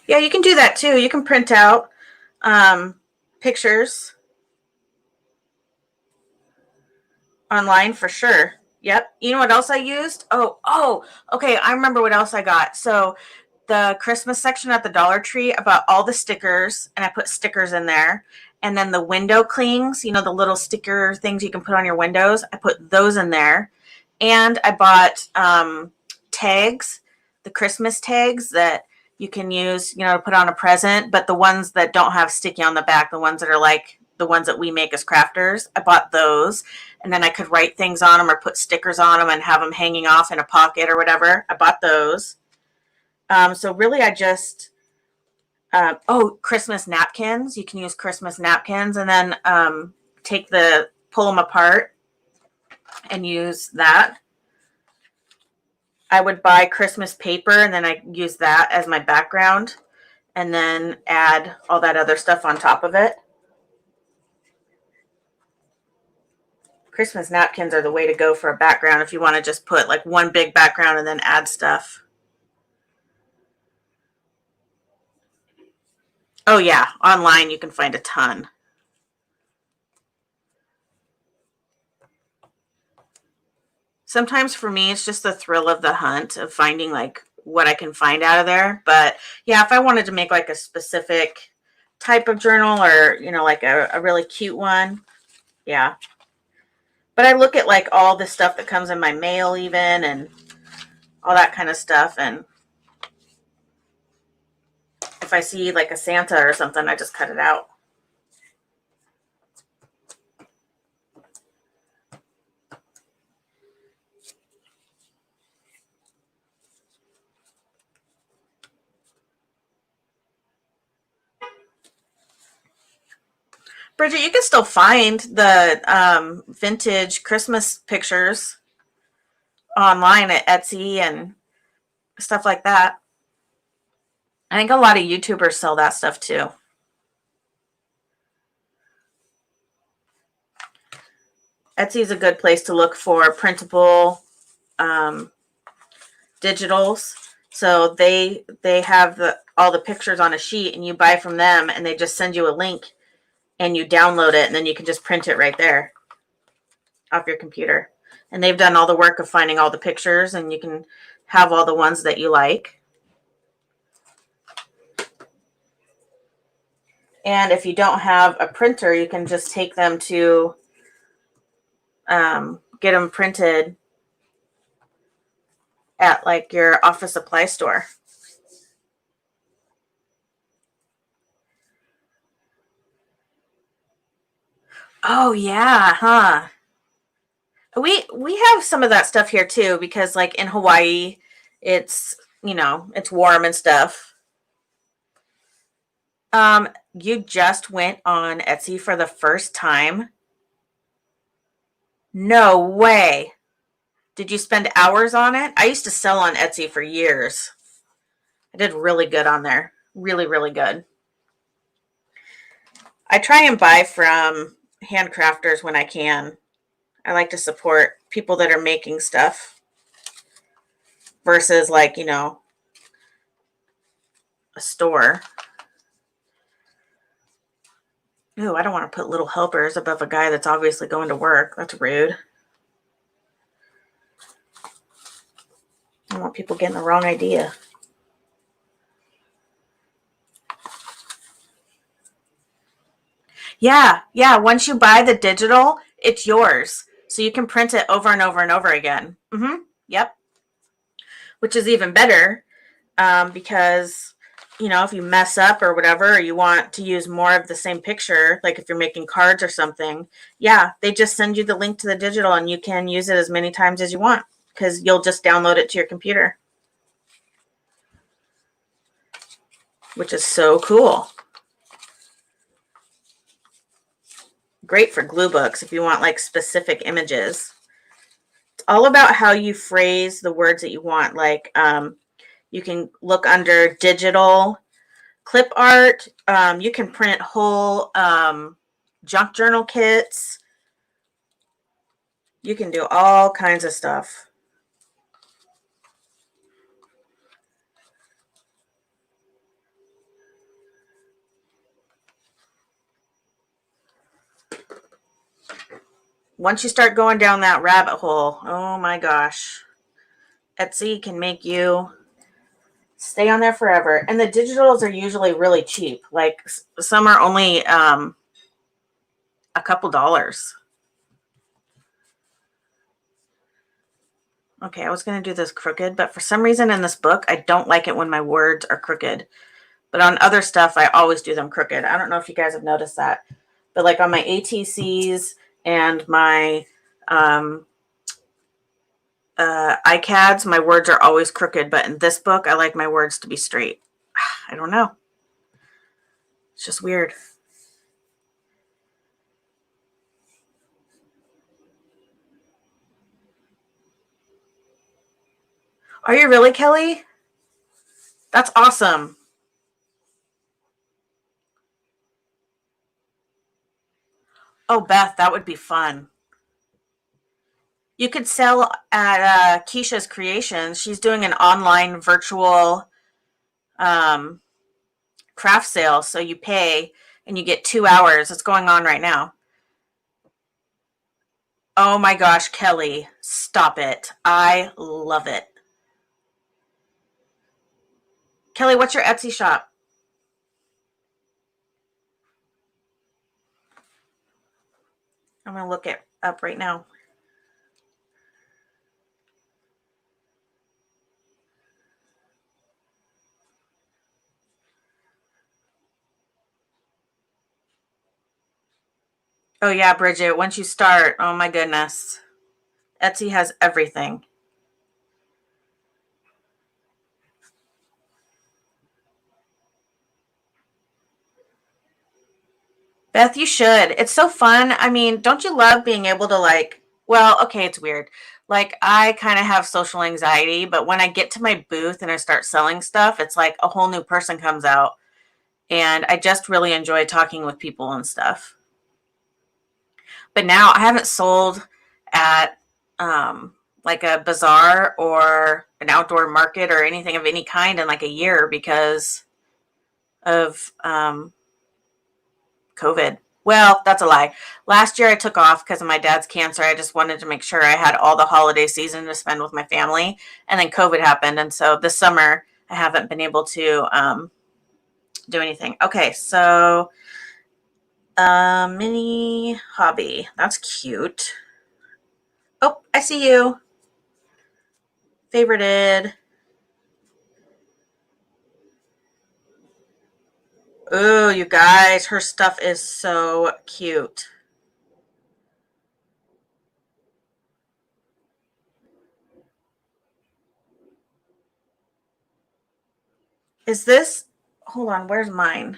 [SPEAKER 1] Yeah, you can do that too. You can print out pictures online for sure. Yep. You know what else I used? Oh, okay. I remember what else I got. So the Christmas section at the Dollar Tree, I bought all the stickers and I put stickers in there. And then the window clings, the little sticker things you can put on your windows, I put those in there. And I bought tags, the Christmas tags that you can use, to put on a present, but the ones that don't have sticky on the back, the ones that are like the ones that we make as crafters, I bought those. And then I could write things on them or put stickers on them and have them hanging off in a pocket or whatever. I bought those. So really Oh, Christmas napkins. You can use Christmas napkins and then pull them apart and use that. I would buy Christmas paper and then I use that as my background and then add all that other stuff on top of it. Christmas napkins are the way to go for a background if you want to just put like one big background and then add stuff. Oh yeah, online you can find a ton. Sometimes for me, it's just the thrill of the hunt of finding like what I can find out of there. But yeah, if I wanted to make like a specific type of journal or, like a really cute one, yeah. But I look at like all the stuff that comes in my mail even and all that kind of stuff. And if I see like a Santa or something, I just cut it out. Bridget, you can still find the vintage Christmas pictures online at Etsy and stuff like that. I think a lot of YouTubers sell that stuff too. Etsy is a good place to look for printable digitals. So they have all the pictures on a sheet and you buy from them and they just send you a link and you download it and then you can just print it right there off your computer. And they've done all the work of finding all the pictures and you can have all the ones that you like. And if you don't have a printer, you can just take them to get them printed at like your office supply store. Oh yeah, huh? We have some of that stuff here too because like in Hawaii, it's it's warm and stuff. You just went on Etsy for the first time? No way. Did you spend hours on it? I used to sell on Etsy for years. I did really good on there. Really, really good. I try and buy from handcrafters when I can. I like to support people that are making stuff versus like, a store. Ooh, I don't want to put little helpers above a guy that's obviously going to work. That's rude. I don't want people getting the wrong idea. Yeah, yeah. Once you buy the digital, it's yours. So you can print it over and over and over again. Yep. Which is even better because, if you mess up or whatever, or you want to use more of the same picture, like if you're making cards or something, yeah, they just send you the link to the digital and you can use it as many times as you want because you'll just download it to your computer, which is so cool. Great for glue books if you want like specific images. It's all about how you phrase the words that you want. Like you can look under digital clip art. You can print whole junk journal kits. You can do all kinds of stuff. Once you start going down that rabbit hole, oh my gosh, Etsy can make you stay on there forever. And the digitals are usually really cheap. Like some are only a couple dollars. Okay, I was going to do this crooked, but for some reason in this book, I don't like it when my words are crooked. But on other stuff, I always do them crooked. I don't know if you guys have noticed that. But like on my ATCs and my iCads, my words are always crooked. But in this book, I like my words to be straight. I don't know. It's just weird. Are you really, Kelly? That's awesome. Oh, Beth, that would be fun. You could sell at Keisha's Creations. She's doing an online virtual um, craft sale. So you pay and you get 2 hours. It's going on right now. Oh my gosh, Kelly, stop it. I love it. Kelly, what's your Etsy shop? I'm going to look it up right now. Oh, yeah, Bridget, once you start, oh my goodness. Etsy has everything. Beth, you should. It's so fun. I mean, don't you love being able to well, okay, it's weird. Like I kind of have social anxiety, but when I get to my booth and I start selling stuff, it's like a whole new person comes out and I just really enjoy talking with people and stuff. But now I haven't sold at like a bazaar or an outdoor market or anything of any kind in like a year because of COVID. Well, that's a lie. Last year I took off because of my dad's cancer. I just wanted to make sure I had all the holiday season to spend with my family. And then COVID happened. And so this summer I haven't been able to do anything. Okay, so mini hobby. That's cute. Oh, I see you. Favorited. Oh, you guys, her stuff is so cute. Is this, hold on, where's mine?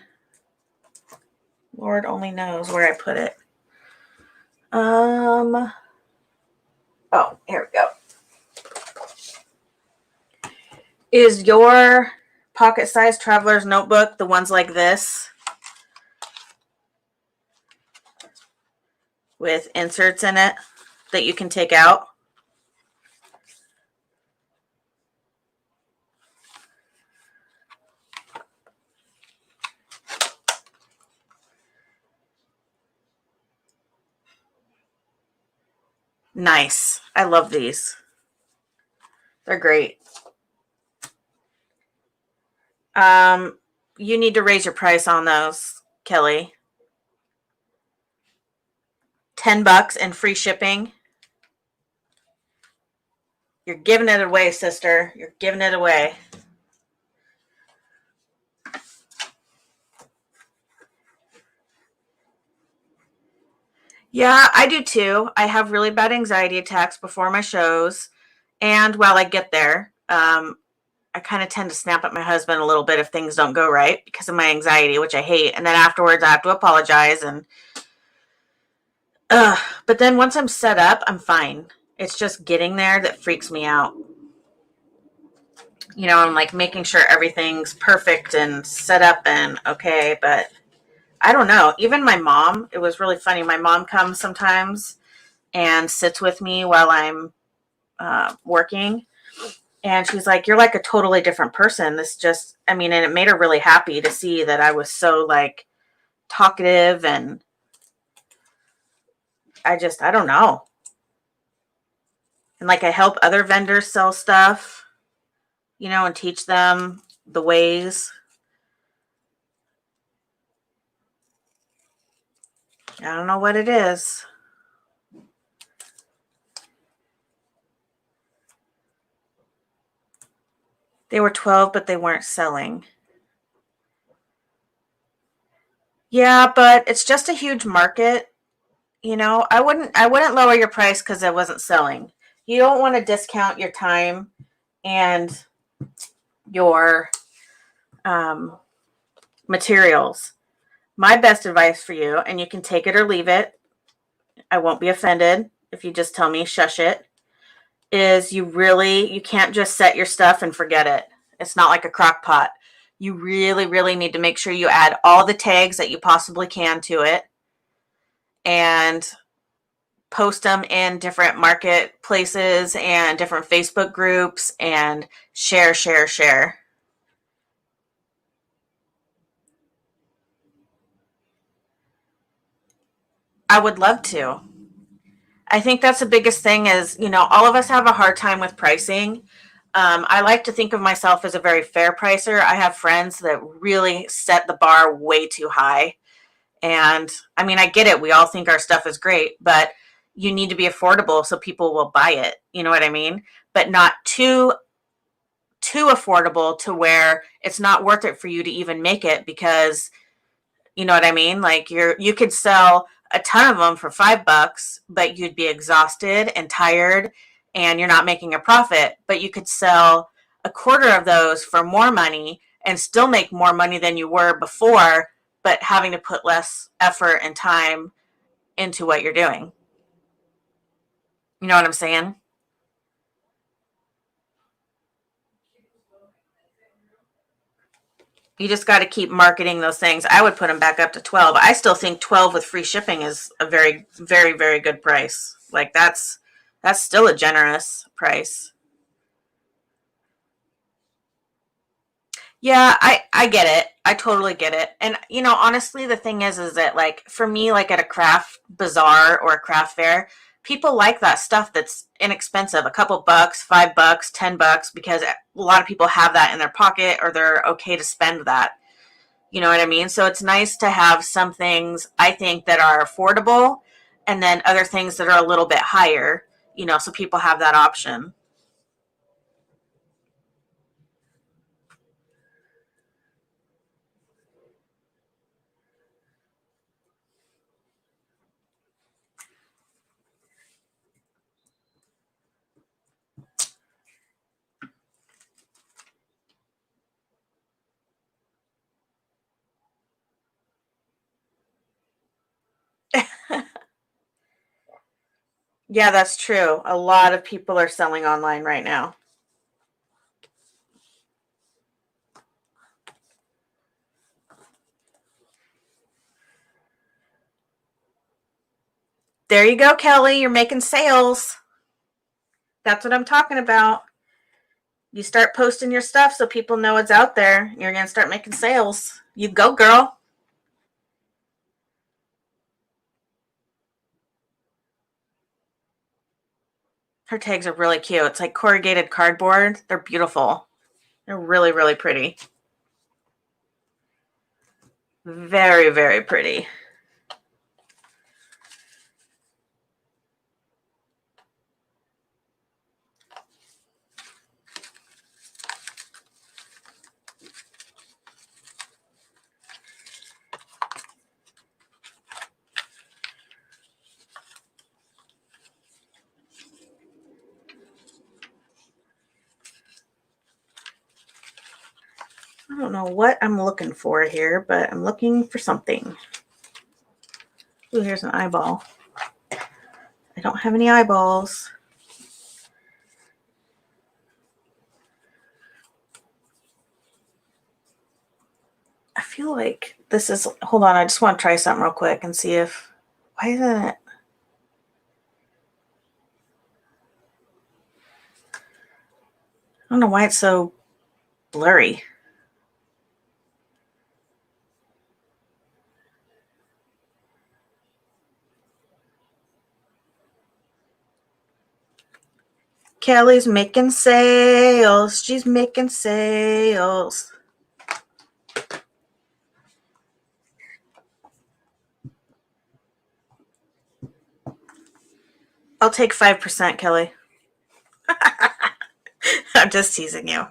[SPEAKER 1] Lord only knows where I put it. Oh, here we go. Is your pocket-sized traveler's notebook the ones like this with inserts in it that you can take out? Nice. I love these. They're great. You need to raise your price on those, Kelly. $10 and free shipping. You're giving it away, sister. You're giving it away. Yeah, I do too. I have really bad anxiety attacks before my shows. And while I get there, I kind of tend to snap at my husband a little bit if things don't go right because of my anxiety, which I hate. And then afterwards, I have to apologize. And but then once I'm set up, I'm fine. It's just getting there that freaks me out. I'm like making sure everything's perfect and set up and okay. But I don't know. Even my mom, it was really funny. My mom comes sometimes and sits with me while I'm working. And she's like, you're like a totally different person. And it made her really happy to see that I was so like talkative and I don't know. And like I help other vendors sell stuff, and teach them the ways. I don't know what it is. They were 12, but they weren't selling. Yeah, but it's just a huge market. I wouldn't lower your price because I wasn't selling. You don't want to discount your time and your materials. My best advice for you, and you can take it or leave it, I won't be offended if you just tell me shush it, is you can't just set your stuff and forget it. It's not like a crock pot. You really, really need to make sure you add all the tags that you possibly can to it and post them in different marketplaces and different Facebook groups and share, share, share. I would love to. I think that's the biggest thing is, all of us have a hard time with pricing. I like to think of myself as a very fair pricer. I have friends that really set the bar way too high. And I mean, I get it. We all think our stuff is great, but you need to be affordable so people will buy it. You know what I mean? But not too affordable to where it's not worth it for you to even make it because you know what I mean? Like you could sell a ton of them for $5, but you'd be exhausted and tired and you're not making a profit. But you could sell a quarter of those for more money and still make more money than you were before, but having to put less effort and time into what you're doing. You know what I'm saying? You just got to keep marketing those things. I would put them back up to 12. I still think 12 with free shipping is a very, very, very good price. Like that's still a generous price. Yeah, I get it. I totally get it. And honestly, the thing is that like for me, like at a craft bazaar or a craft fair, people like that stuff that's inexpensive, a couple bucks, $5, $10, because a lot of people have that in their pocket or they're okay to spend that. You know what I mean? So it's nice to have some things I think that are affordable and then other things that are a little bit higher, so people have that option. Yeah, that's true. A lot of people are selling online right now. There you go, Kelly. You're making sales. That's what I'm talking about. You start posting your stuff so people know it's out there. You're going to start making sales. You go, girl. Her tags are really cute. It's like corrugated cardboard. They're beautiful. They're really, really pretty. Very, very pretty. I don't know what I'm looking for here, but I'm looking for something. Ooh, here's an eyeball. I don't have any eyeballs. I feel like this is, hold on, I just want to try something real quick and see if, why isn't it? I don't know why it's so blurry. Kelly's making sales. She's making sales. I'll take 5%, Kelly. I'm just teasing you.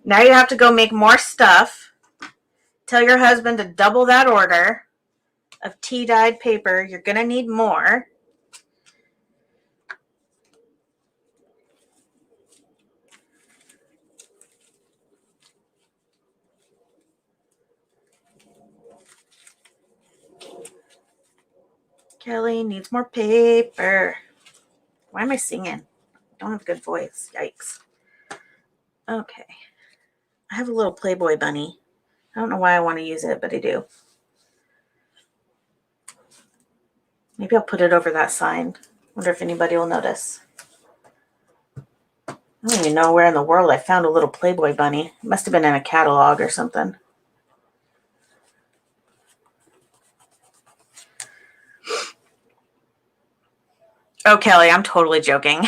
[SPEAKER 1] Now you have to go make more stuff. Tell your husband to double that order of tea-dyed paper. You're going to need more. Kelly needs more paper. Why am I singing? I don't have a good voice. Yikes. Okay. I have a little Playboy bunny. I don't know why I want to use it, but I do. Maybe I'll put it over that sign. Wonder if anybody will notice. I don't even know where in the world I found a little Playboy bunny. It must have been in a catalog or something. Oh, Kelly, I'm totally joking.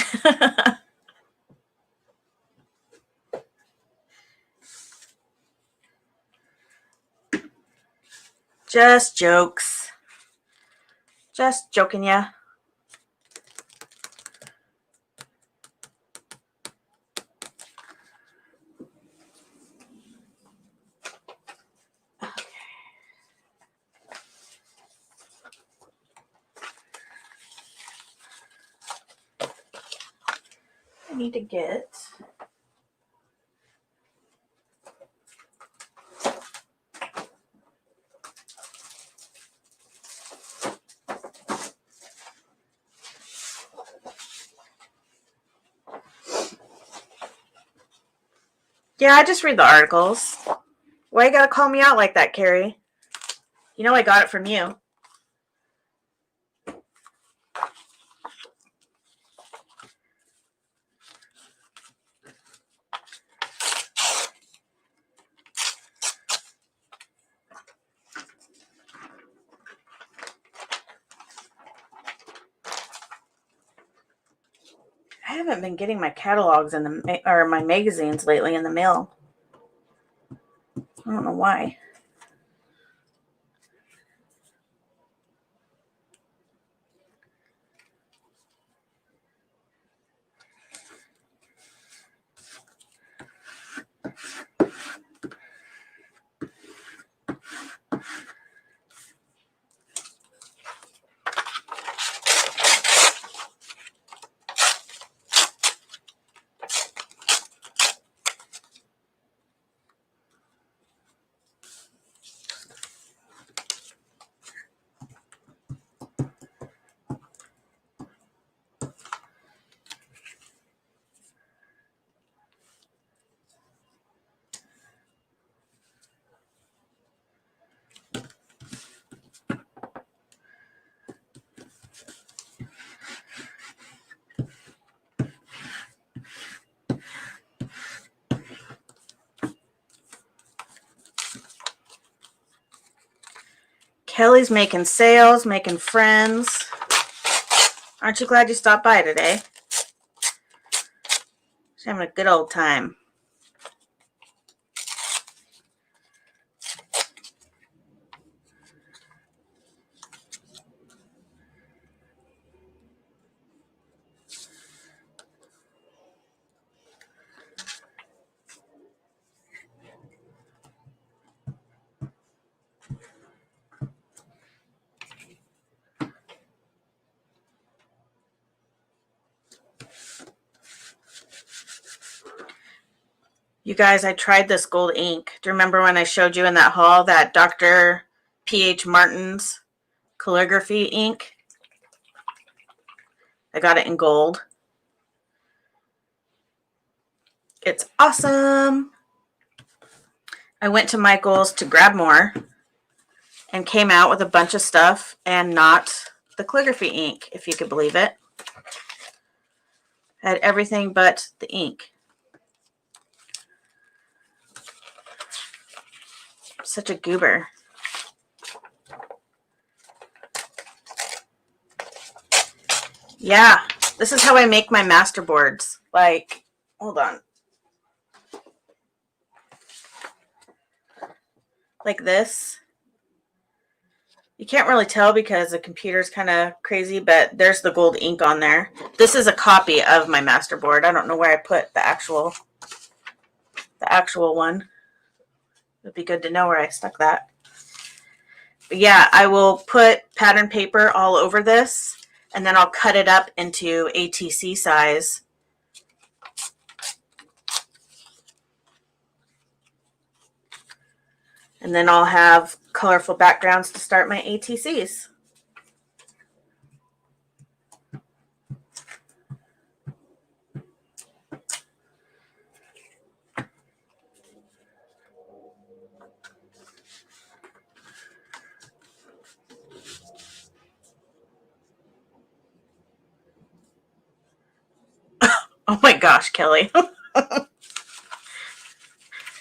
[SPEAKER 1] Just jokes. Just joking, ya. I need to get... Yeah, I just read the articles. Why you gotta call me out like that, Carrie? You know I got it from you. I haven't been getting my catalogs in the or my magazines lately in the mail. I don't know why. Kelly's making sales, making friends. Aren't you glad you stopped by today? She's having a good old time. You guys, I tried this gold ink. Do you remember when I showed you in that haul that Dr. P.H. Martin's calligraphy ink? I got it in gold. It's awesome. I went to Michael's to grab more and came out with a bunch of stuff and not the calligraphy ink, if you could believe it. I had everything but the ink. Such a goober. Yeah, this is how I make my master boards. Like, hold on. Like this. You can't really tell because the computer's kind of crazy, but there's the gold ink on there. This is a copy of my master board. I don't know where I put the actual one. It'd be good to know where I stuck that. But yeah, I will put pattern paper all over this, and then I'll cut it up into ATC size. And then I'll have colorful backgrounds to start my ATCs. Oh my gosh, Kelly.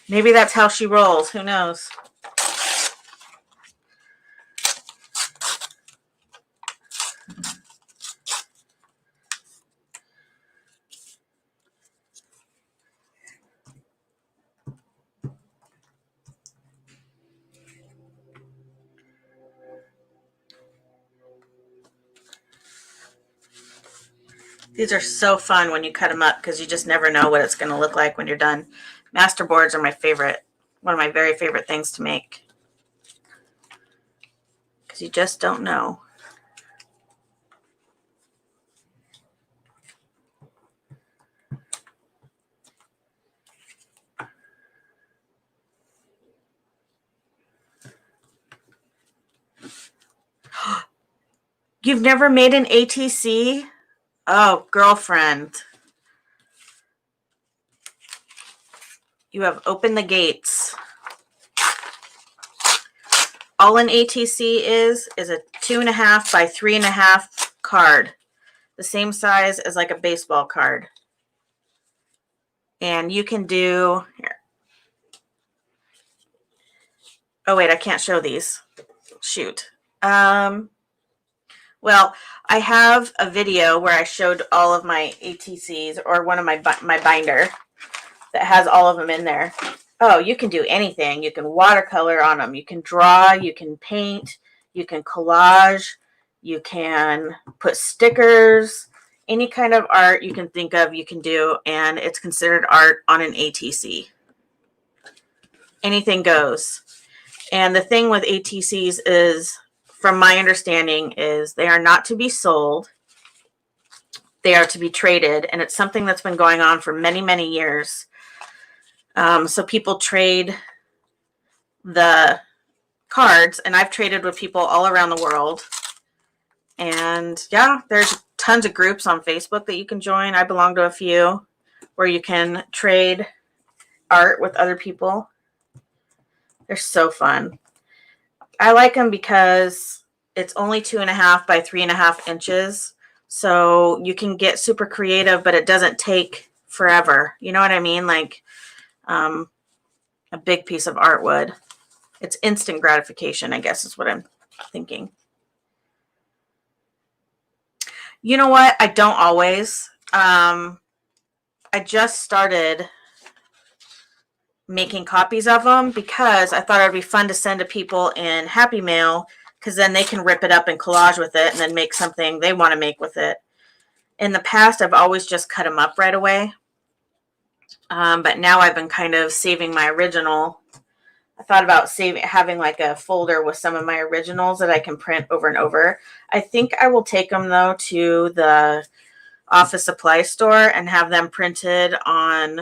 [SPEAKER 1] Maybe that's how she rolls. Who knows? These are so fun when you cut them up because you just never know what it's going to look like when you're done. Master boards are my favorite, one of my very favorite things to make because you just don't know. You've never made an ATC? Oh, girlfriend. You have opened the gates. All an ATC is a 2.5 by 3.5 card. The same size as like a baseball card. And you can do, here. Oh wait, I can't show these. Shoot. Well, I have a video where I showed all of my ATCs, or one of my binder that has all of them in there. Oh, you can do anything. You can watercolor on them. You can draw. You can paint. You can collage. You can put stickers. Any kind of art you can think of, you can do, and it's considered art on an ATC. Anything goes. And the thing with ATCs is, from my understanding, is they are not to be sold. They are to be traded, and it's something that's been going on for many, many years. So people trade the cards, and I've traded with people all around the world. And yeah, there's tons of groups on Facebook that you can join. I belong to a few where you can trade art with other people. They're so fun. I like them because it's only 2.5 by 3.5 inches. So you can get super creative, but it doesn't take forever. You know what I mean? Like a big piece of art would. It's instant gratification, I guess is what I'm thinking. You know what? I don't always. I just started making copies of them because I thought it would be fun to send to people in Happy Mail, because then they can rip it up and collage with it and then make something they want to make with it. In the past, I've always just cut them up right away. But now I've been kind of saving my original. I thought about having like a folder with some of my originals that I can print over and over. I think I will take them, though, to the office supply store and have them printed on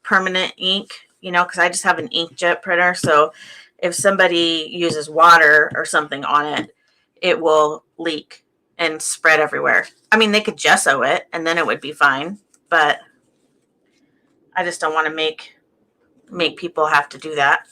[SPEAKER 1] permanent ink, because I just have an inkjet printer. So if somebody uses water or something on it, it will leak and spread everywhere. I mean, they could gesso it and then it would be fine, but I just don't want to make people have to do that.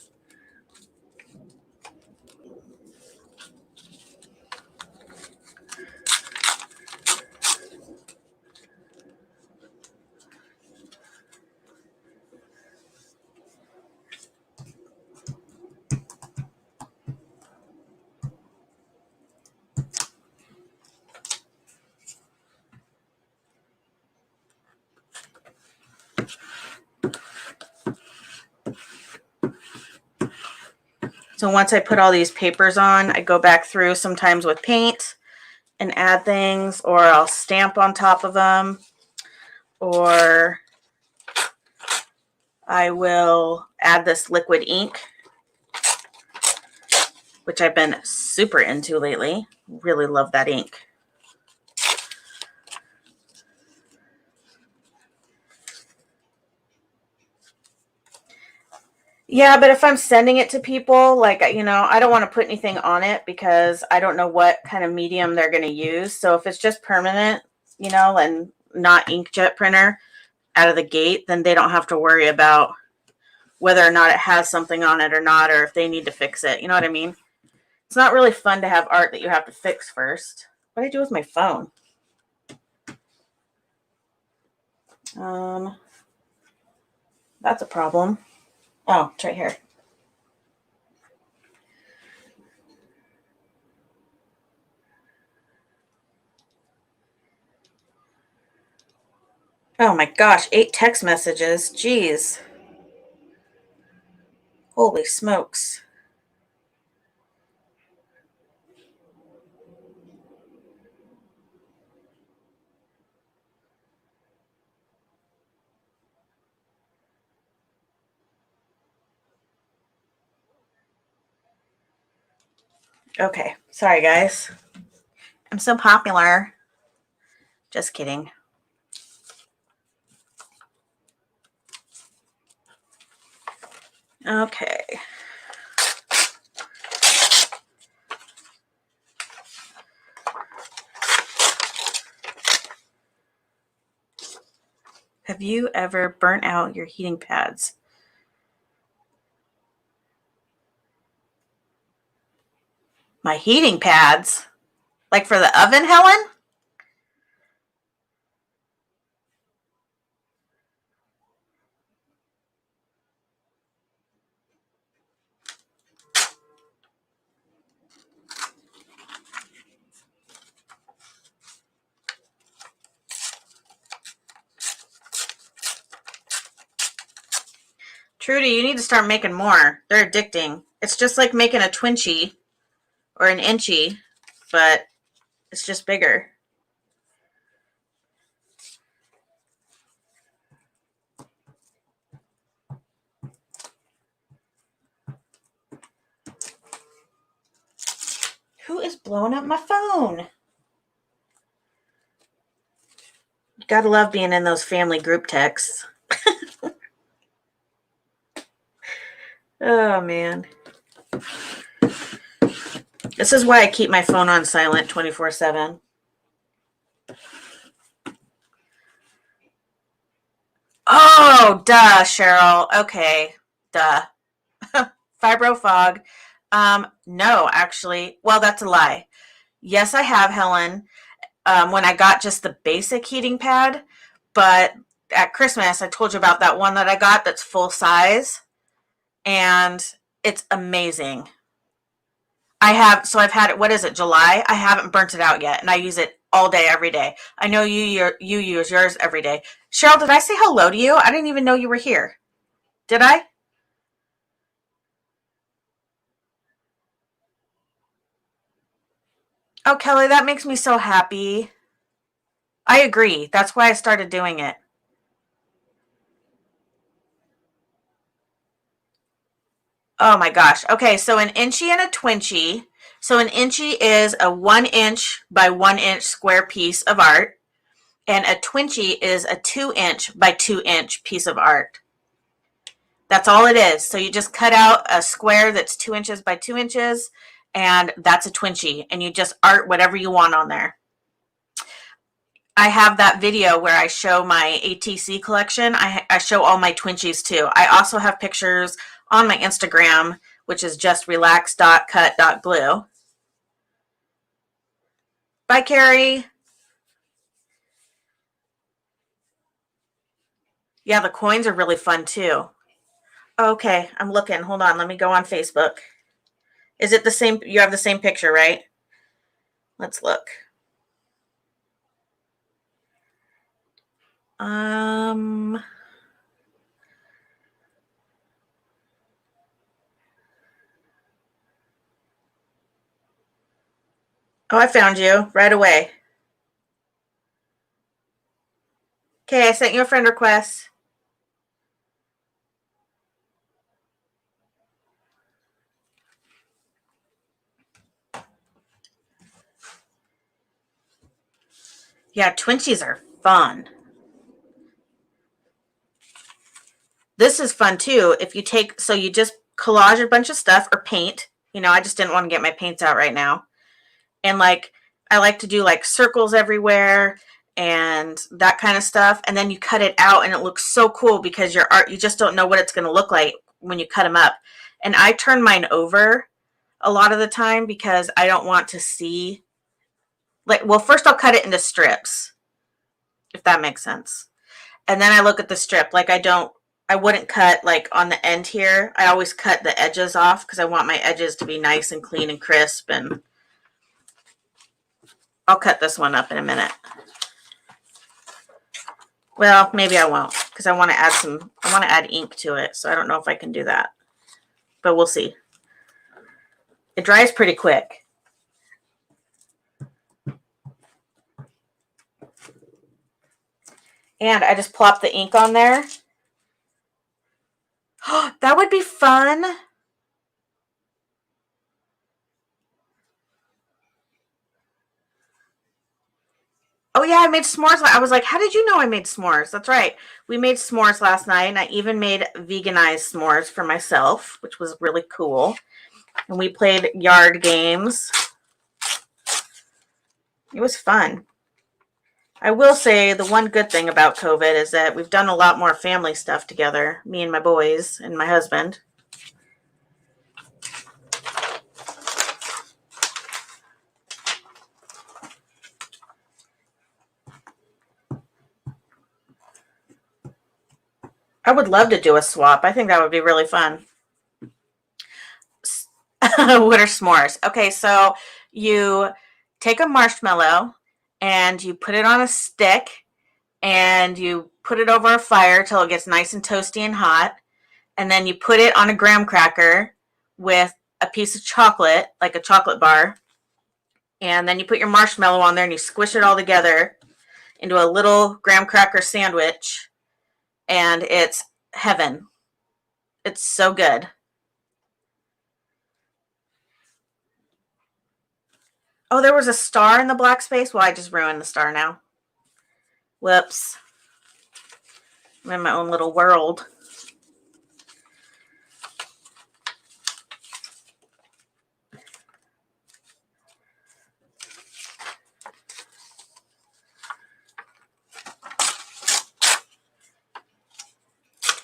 [SPEAKER 1] So once I put all these papers on, I go back through sometimes with paint and add things, or I'll stamp on top of them, or I will add this liquid ink, which I've been super into lately. Really love that ink. Yeah, but if I'm sending it to people, like, I don't want to put anything on it because I don't know what kind of medium they're going to use. So if it's just permanent, and not inkjet printer out of the gate, then they don't have to worry about whether or not it has something on it or not, or if they need to fix it. You know what I mean? It's not really fun to have art that you have to fix first. What do I do with my phone? That's a problem. Oh, it's right here. Oh my gosh, 8 text messages. Jeez. Holy smokes. Okay, sorry guys. I'm so popular. Just kidding. Okay. Have you ever burnt out your heating pads? My heating pads? Like for the oven, Helen? Trudy, you need to start making more. They're addicting. It's just like making a Twinchy or an Inchy, but it's just bigger. Who is blowing up my phone? Gotta love being in those family group texts. Oh, man. This is why I keep my phone on silent 24/7. Oh, duh, Cheryl. Okay, duh. Fibro fog. No, actually. Well, that's a lie. Yes, I have, Helen. When I got just the basic heating pad, but at Christmas, I told you about that one that I got that's full size, and it's amazing. I've had it, what is it, July? I haven't burnt it out yet, and I use it all day, every day. I know you use yours every day. Cheryl, did I say hello to you? I didn't even know you were here. Did I? Oh, Kelly, that makes me so happy. I agree. That's why I started doing it. Oh my gosh. Okay, so an inchy and a twinchy. So an inchy is a 1 inch by 1 inch square piece of art, and a twinchy is a 2 inch by 2 inch piece of art. That's all it is. So you just cut out a square that's 2 inches by 2 inches, and that's a twinchy, and you just art whatever you want on there. I have that video where I show my ATC collection. I show all my twinchies too. I also have pictures on my Instagram, which is just Relax.Cut.Glue. Bye, Carrie. Yeah, the coins are really fun too. Okay, I'm looking. Hold on. Let me go on Facebook. Is it the same? You have the same picture, right? Let's look. Um, oh, I found you right away. Okay, I sent you a friend request. Yeah, Twinchies are fun. This is fun too. If you take, so you just collage a bunch of stuff or paint. I just didn't want to get my paints out right now. And like, I like to do like circles everywhere and that kind of stuff. And then you cut it out and it looks so cool because your art, you just don't know what it's going to look like when you cut them up. And I turn mine over a lot of the time because I don't want to see, like, well, first I'll cut it into strips, if that makes sense. And then I look at the strip. Like I wouldn't cut like on the end here. I always cut the edges off because I want my edges to be nice and clean and crisp. And I'll cut this one up in a minute. Well, maybe I won't because I want to add ink to it. So I don't know if I can do that, but we'll see. It dries pretty quick. And I just plop the ink on there. That would be fun. Oh yeah, I made s'mores. I was like, how did you know I made s'mores? That's right. We made s'mores last night, and I even made veganized s'mores for myself, which was really cool. And we played yard games. It was fun. I will say the one good thing about COVID is that we've done a lot more family stuff together, me and my boys and my husband. I would love to do a swap. I think that would be really fun. What are s'mores? Okay, so you take a marshmallow and you put it on a stick and you put it over a fire till it gets nice and toasty and hot. And then you put it on a graham cracker with a piece of chocolate, like a chocolate bar. And then you put your marshmallow on there and you squish it all together into a little graham cracker sandwich. And it's heaven. It's so good. Oh, there was a star in the black space? Well, I just ruined the star now. Whoops. I'm in my own little world.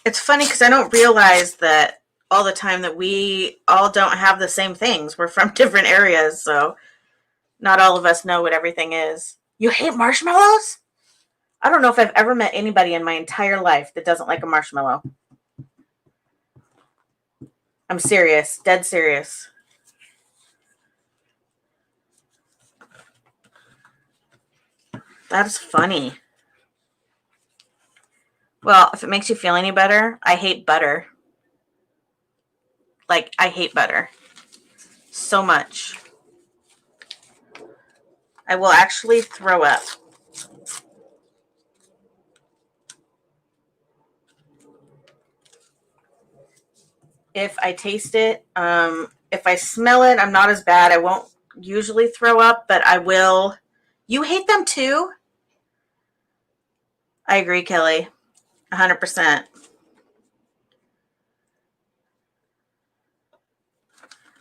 [SPEAKER 1] It's funny because I don't realize that all the time that we all don't have the same things. We're from different areas, so not all of us know what everything is. You hate marshmallows? I don't know if I've ever met anybody in my entire life that doesn't like a marshmallow. I'm serious, dead serious. That's funny. Well, if it makes you feel any better, I hate butter. Like, I hate butter so much. I will actually throw up. If I taste it, if I smell it, I'm not as bad. I won't usually throw up, but I will. You hate them too? I agree, Kelly. 100%.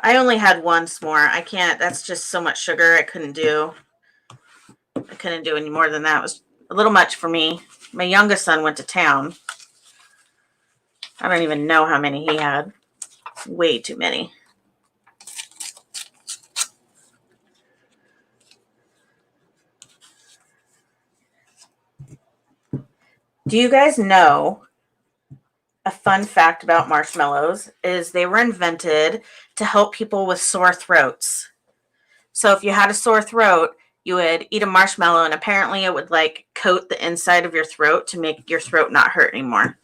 [SPEAKER 1] I only had one s'more. I can't. That's just so much sugar. I couldn't do any more than that. It was a little much for me. My youngest son went to town. I don't even know how many he had. Way too many. Do you guys know a fun fact about marshmallows is they were invented to help people with sore throats. So if you had a sore throat, you would eat a marshmallow and apparently it would like coat the inside of your throat to make your throat not hurt anymore.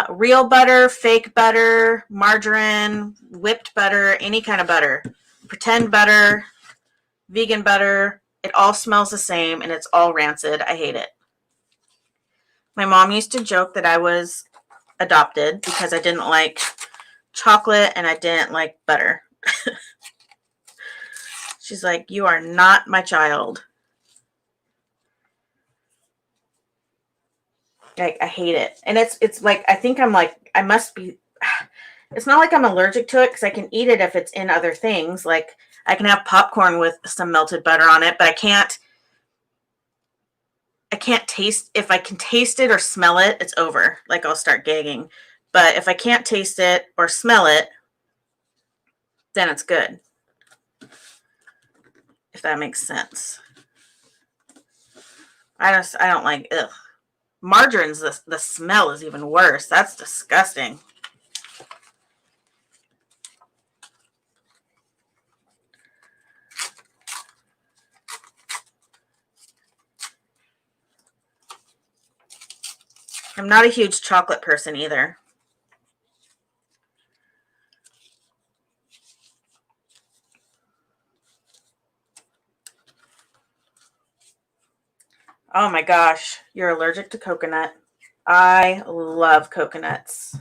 [SPEAKER 1] Real butter, fake butter, margarine, whipped butter, any kind of butter, pretend butter, vegan butter, it all smells the same and it's all rancid. I hate it. My mom used to joke that I was adopted because I didn't like chocolate and I didn't like butter. She's like, you are not my child. Like, I hate it. And it's like, I think I'm like, I must be, it's not like I'm allergic to it because I can eat it if it's in other things. Like, I can have popcorn with some melted butter on it, but I can't taste, if I can taste it or smell it, it's over. Like, I'll start gagging. But if I can't taste it or smell it, then it's good. If that makes sense. I don't like, ugh. Margarine's, the smell is even worse. That's disgusting. I'm not a huge chocolate person either. Oh my gosh, you're allergic to coconut. I love coconuts.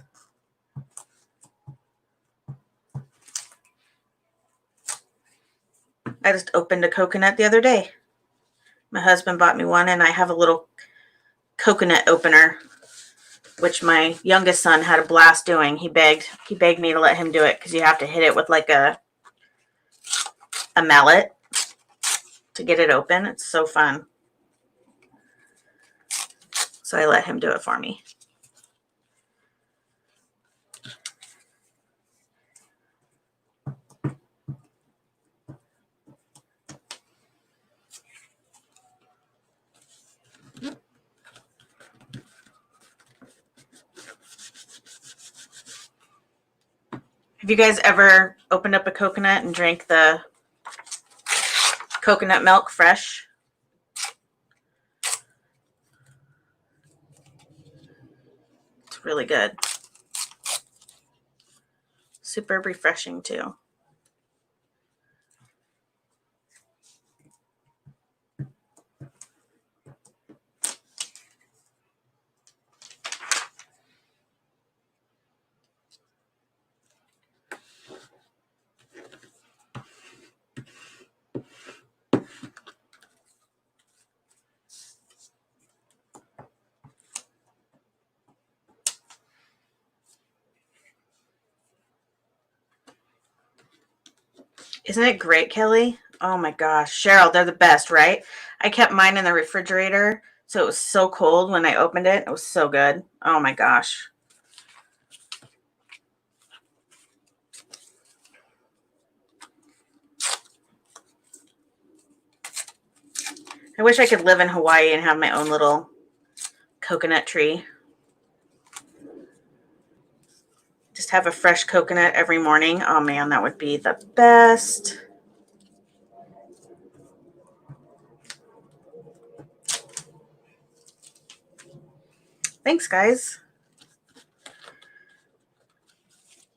[SPEAKER 1] I just opened a coconut the other day. My husband bought me one, and I have a little coconut opener, which my youngest son had a blast doing. He begged me to let him do it because you have to hit it with like a mallet to get it open. It's so fun. So I let him do it for me. Have you guys ever opened up a coconut and drank the coconut milk fresh? It's really good. Super refreshing too. Isn't it great, Kelly? Oh my gosh. Cheryl, they're the best, right? I kept mine in the refrigerator, so it was so cold when I opened it. It was so good. Oh my gosh. I wish I could live in Hawaii and have my own little coconut tree. Just have a fresh coconut every morning. Oh man, that would be the best. Thanks, guys.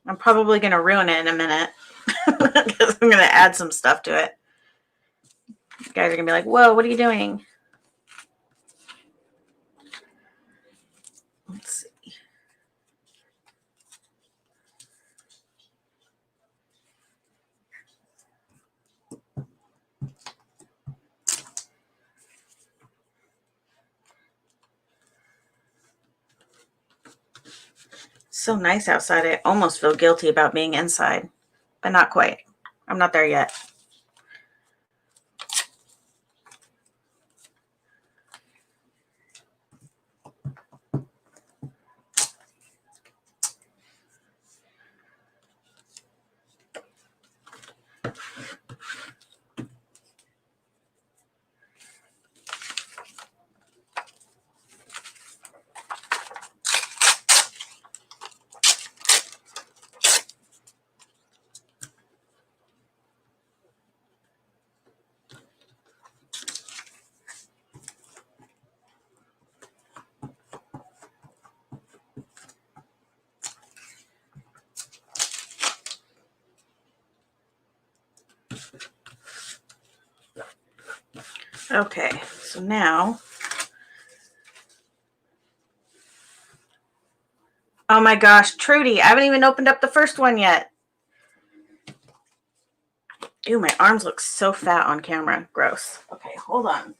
[SPEAKER 1] I'm probably going to ruin it in a minute because I'm going to add some stuff to it. You guys are going to be like, whoa, what are you doing? Let's see. So nice outside. I almost feel guilty about being inside, but not quite. I'm not there yet. Okay, so now, oh my gosh, Trudy, I haven't even opened up the first one yet. Ew, my arms look so fat on camera. Gross. Okay, hold on.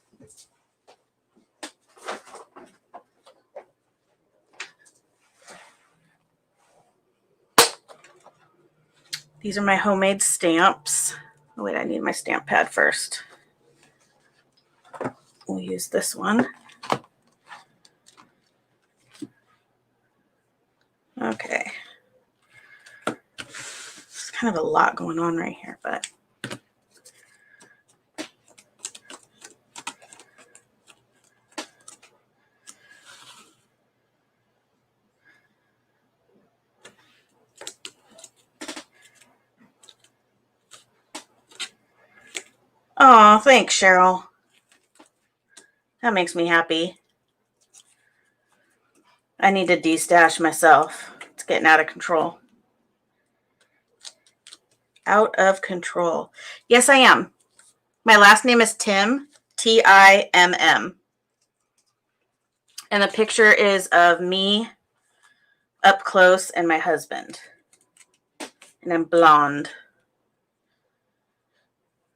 [SPEAKER 1] These are my homemade stamps. Oh wait, I need my stamp pad first. We'll use this one. Okay. There's kind of a lot going on right here, but Oh, thanks, Cheryl. That makes me happy. I need to de-stash myself. It's getting out of control. Out of control. Yes, I am. My last name is Tim, Timm. And the picture is of me up close and my husband. And I'm blonde.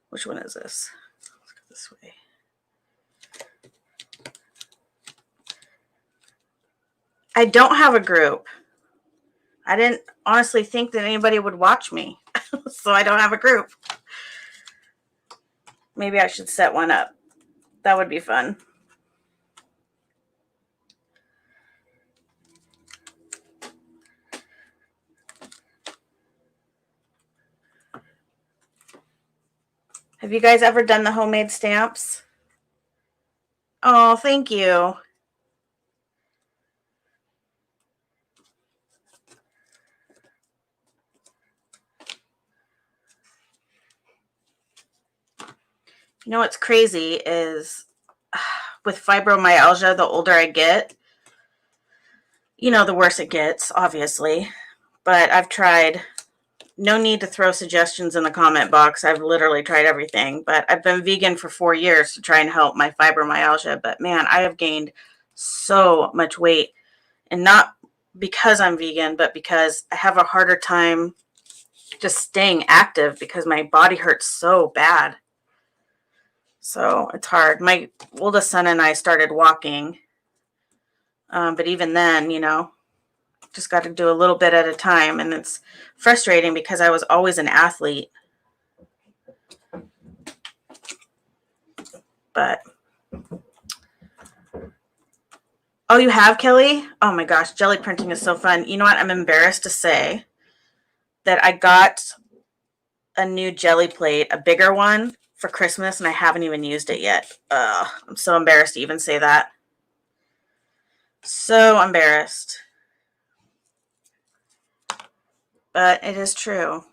[SPEAKER 1] Which one is this? Let's go this way. I don't have a group. I didn't honestly think that anybody would watch me. So I don't have a group. Maybe I should set one up. That would be fun. Have you guys ever done the homemade stamps? Oh, thank you. You know what's crazy is with fibromyalgia, the older I get, the worse it gets, obviously. But I've tried. No need to throw suggestions in the comment box. I've literally tried everything. But I've been vegan for 4 years to try and help my fibromyalgia. But man, I have gained so much weight. And not because I'm vegan, but because I have a harder time just staying active because my body hurts so bad. So it's hard. My oldest son and I started walking. But even then, just got to do a little bit at a time. And it's frustrating because I was always an athlete. But, oh, you have, Kelly? Oh my gosh, jelly printing is so fun. You know what? I'm embarrassed to say that I got a new jelly plate, a bigger one, for Christmas, and I haven't even used it yet. I'm so embarrassed to even say that. So embarrassed. But it is true.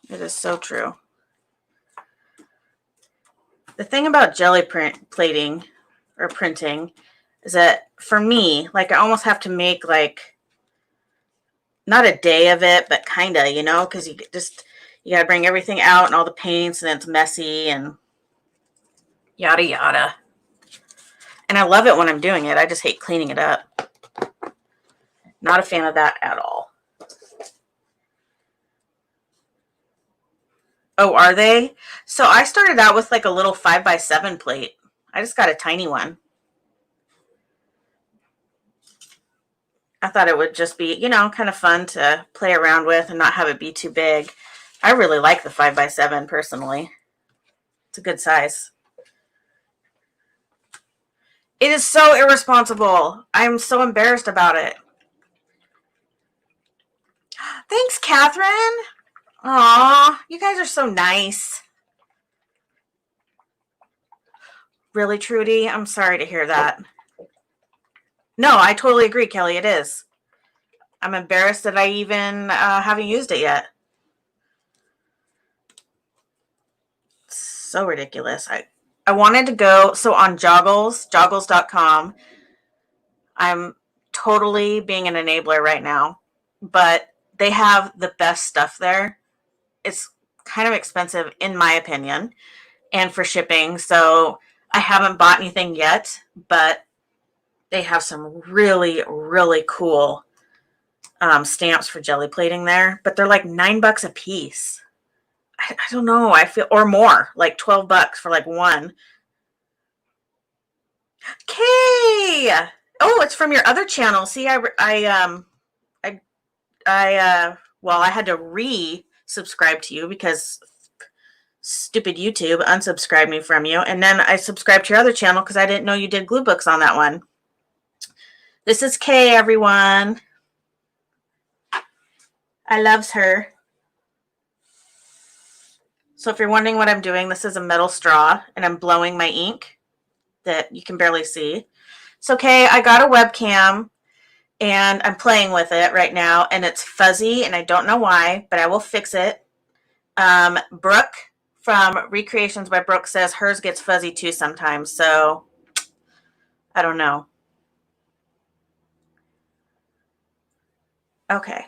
[SPEAKER 1] It is so true. The thing about jelly plating or printing is that for me, like I almost have to make like not a day of it, but kind of, because you got to bring everything out and all the paints and it's messy and yada yada. And I love it when I'm doing it. I just hate cleaning it up. Not a fan of that at all. Oh, are they? So I started out with like a little 5x7 plate. I just got a tiny one. I thought it would just be, kind of fun to play around with and not have it be too big. I really like the 5x7 personally. It's a good size. It is so irresponsible. I'm so embarrassed about it. Thanks, Catherine. Aw, you guys are so nice. Really, Trudy? I'm sorry to hear that. No, I totally agree, Kelly. It is. I'm embarrassed that I even haven't used it yet. So ridiculous. I wanted to go, so on joggles.com, I'm totally being an enabler right now, but they have the best stuff there. It's kind of expensive in my opinion and for shipping. So I haven't bought anything yet, but they have some really, really cool stamps for jelly plating there, but they're like $9 a piece. I don't know. I feel, or more, like $12 for like one. Kay! Oh, it's from your other channel. See, well, I had to re-subscribe to you because stupid YouTube unsubscribed me from you. And then I subscribed to your other channel because I didn't know you did glue books on that one. This is Kay, everyone. I loves her. So if you're wondering what I'm doing, this is a metal straw and I'm blowing my ink that you can barely see. So, Kay, I got a webcam and I'm playing with it right now and it's fuzzy and I don't know why, but I will fix it. Brooke from Recreations by Brooke says hers gets fuzzy too sometimes. So I don't know. Okay.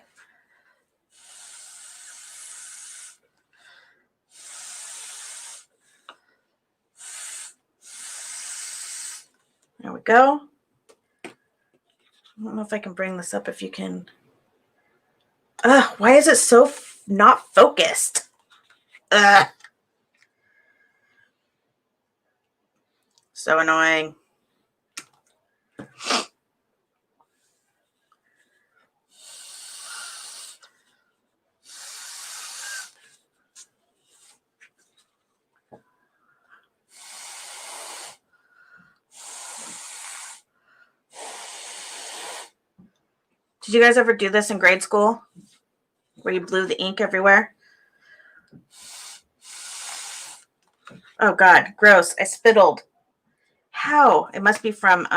[SPEAKER 1] There we go. I don't know if I can bring this up if you can. Ugh, why is it so not focused? Ugh. So annoying. Did you guys ever do this in grade school? Where you blew the ink everywhere? Oh God, gross. I spittled. How? It must be from,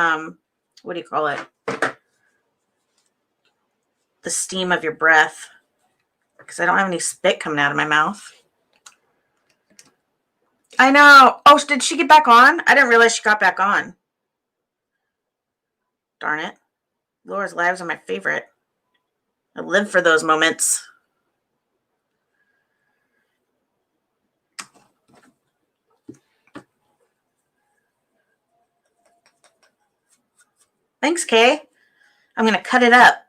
[SPEAKER 1] what do you call it? The steam of your breath. Because I don't have any spit coming out of my mouth. I know. Oh, did she get back on? I didn't realize she got back on. Darn it. Laura's lives are my favorite. I live for those moments. Thanks, Kay. I'm going to cut it up.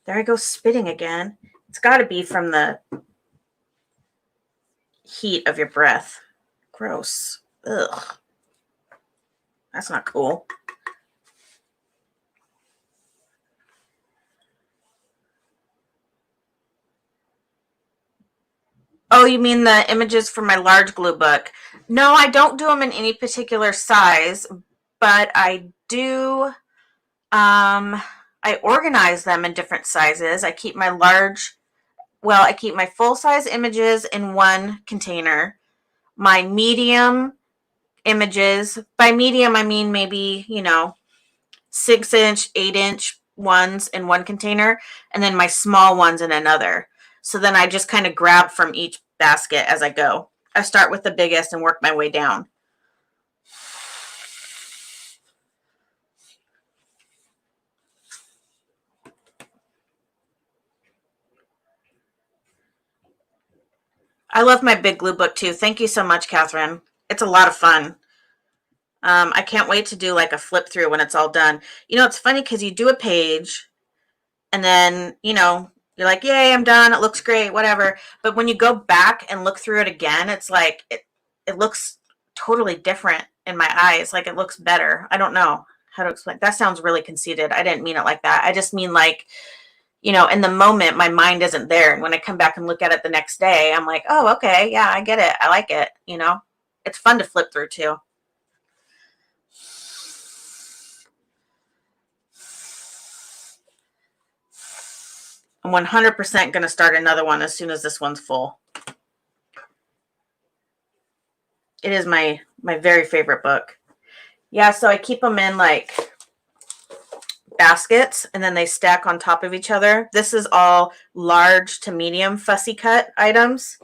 [SPEAKER 1] There I go spitting again. It's got to be from the heat of your breath. Gross. Ugh. That's not cool. Oh, you mean the images for my large glue book? No, I don't do them in any particular size, but I do, I organize them in different sizes. I keep my I keep my full-size images in one container. My medium images, by medium, I mean maybe, 6-inch, 8-inch ones in one container, and then my small ones in another. So then I just kind of grab from each basket as I go. I start with the biggest and work my way down. I love my big glue book too. Thank you so much, Catherine. It's a lot of fun. I can't wait to do like a flip through when it's all done. It's funny because you do a page and then, you're like, yay, I'm done. It looks great, whatever. But when you go back and look through it again, it's like, it looks totally different in my eyes. Like it looks better. I don't know how to explain. That sounds really conceited. I didn't mean it like that. I just mean like, in the moment, my mind isn't there. And when I come back and look at it the next day, I'm like, oh, okay. Yeah, I get it. I like it. It's fun to flip through too. I'm 100% going to start another one as soon as this one's full. It is my very favorite book. Yeah, so I keep them in like baskets and then they stack on top of each other. This is all large to medium fussy cut items.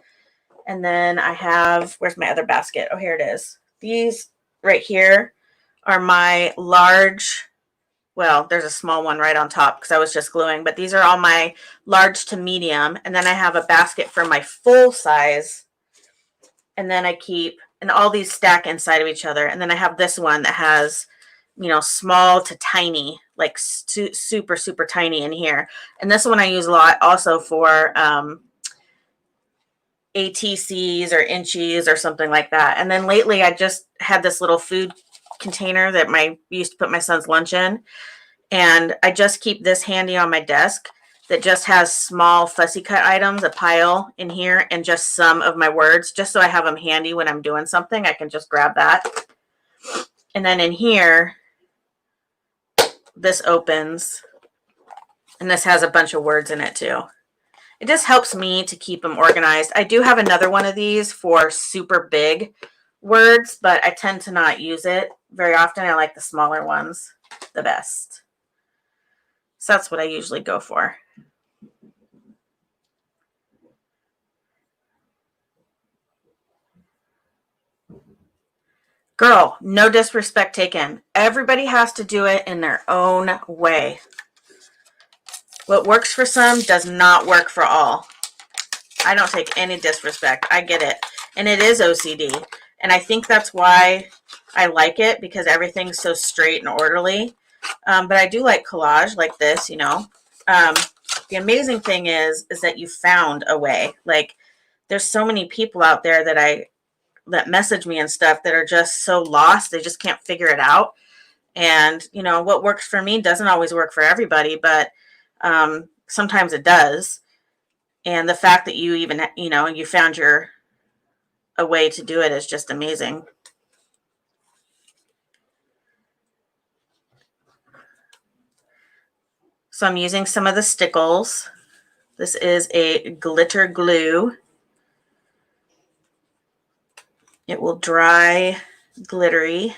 [SPEAKER 1] And then I have, where's my other basket? Oh, here it is. These right here are my large, well, there's a small one right on top because I was just gluing, but these are all my large to medium. And then I have a basket for my full size. And then I keep, and all these stack inside of each other. And then I have this one that has, small to tiny, like super, super tiny in here. And this one I use a lot also for ATCs or inches or something like that. And then lately I just had this little food container that used to put my son's lunch in. And I just keep this handy on my desk that just has small fussy cut items, a pile in here, and just some of my words, just so I have them handy when I'm doing something. I can just grab that. And then in here, this opens. And this has a bunch of words in it too. It just helps me to keep them organized. I do have another one of these for super big words, but I tend to not use it very often. I like the smaller ones the best. So that's what I usually go for. Girl, no disrespect taken. Everybody has to do it in their own way. What works for some does not work for all. I don't take any disrespect. I get it. And it is OCD. And I think that's why I like it, because everything's so straight and orderly. But I do like collage like this, you know. The amazing thing is that you found a way. Like, there's so many people out there that message me and stuff that are just so lost. They just can't figure it out. And, you know, what works for me doesn't always work for everybody, but sometimes it does. And the fact that you even, you know, you found a way to do it is just amazing. So I'm using some of the stickles. This is a glitter glue. It will dry glittery.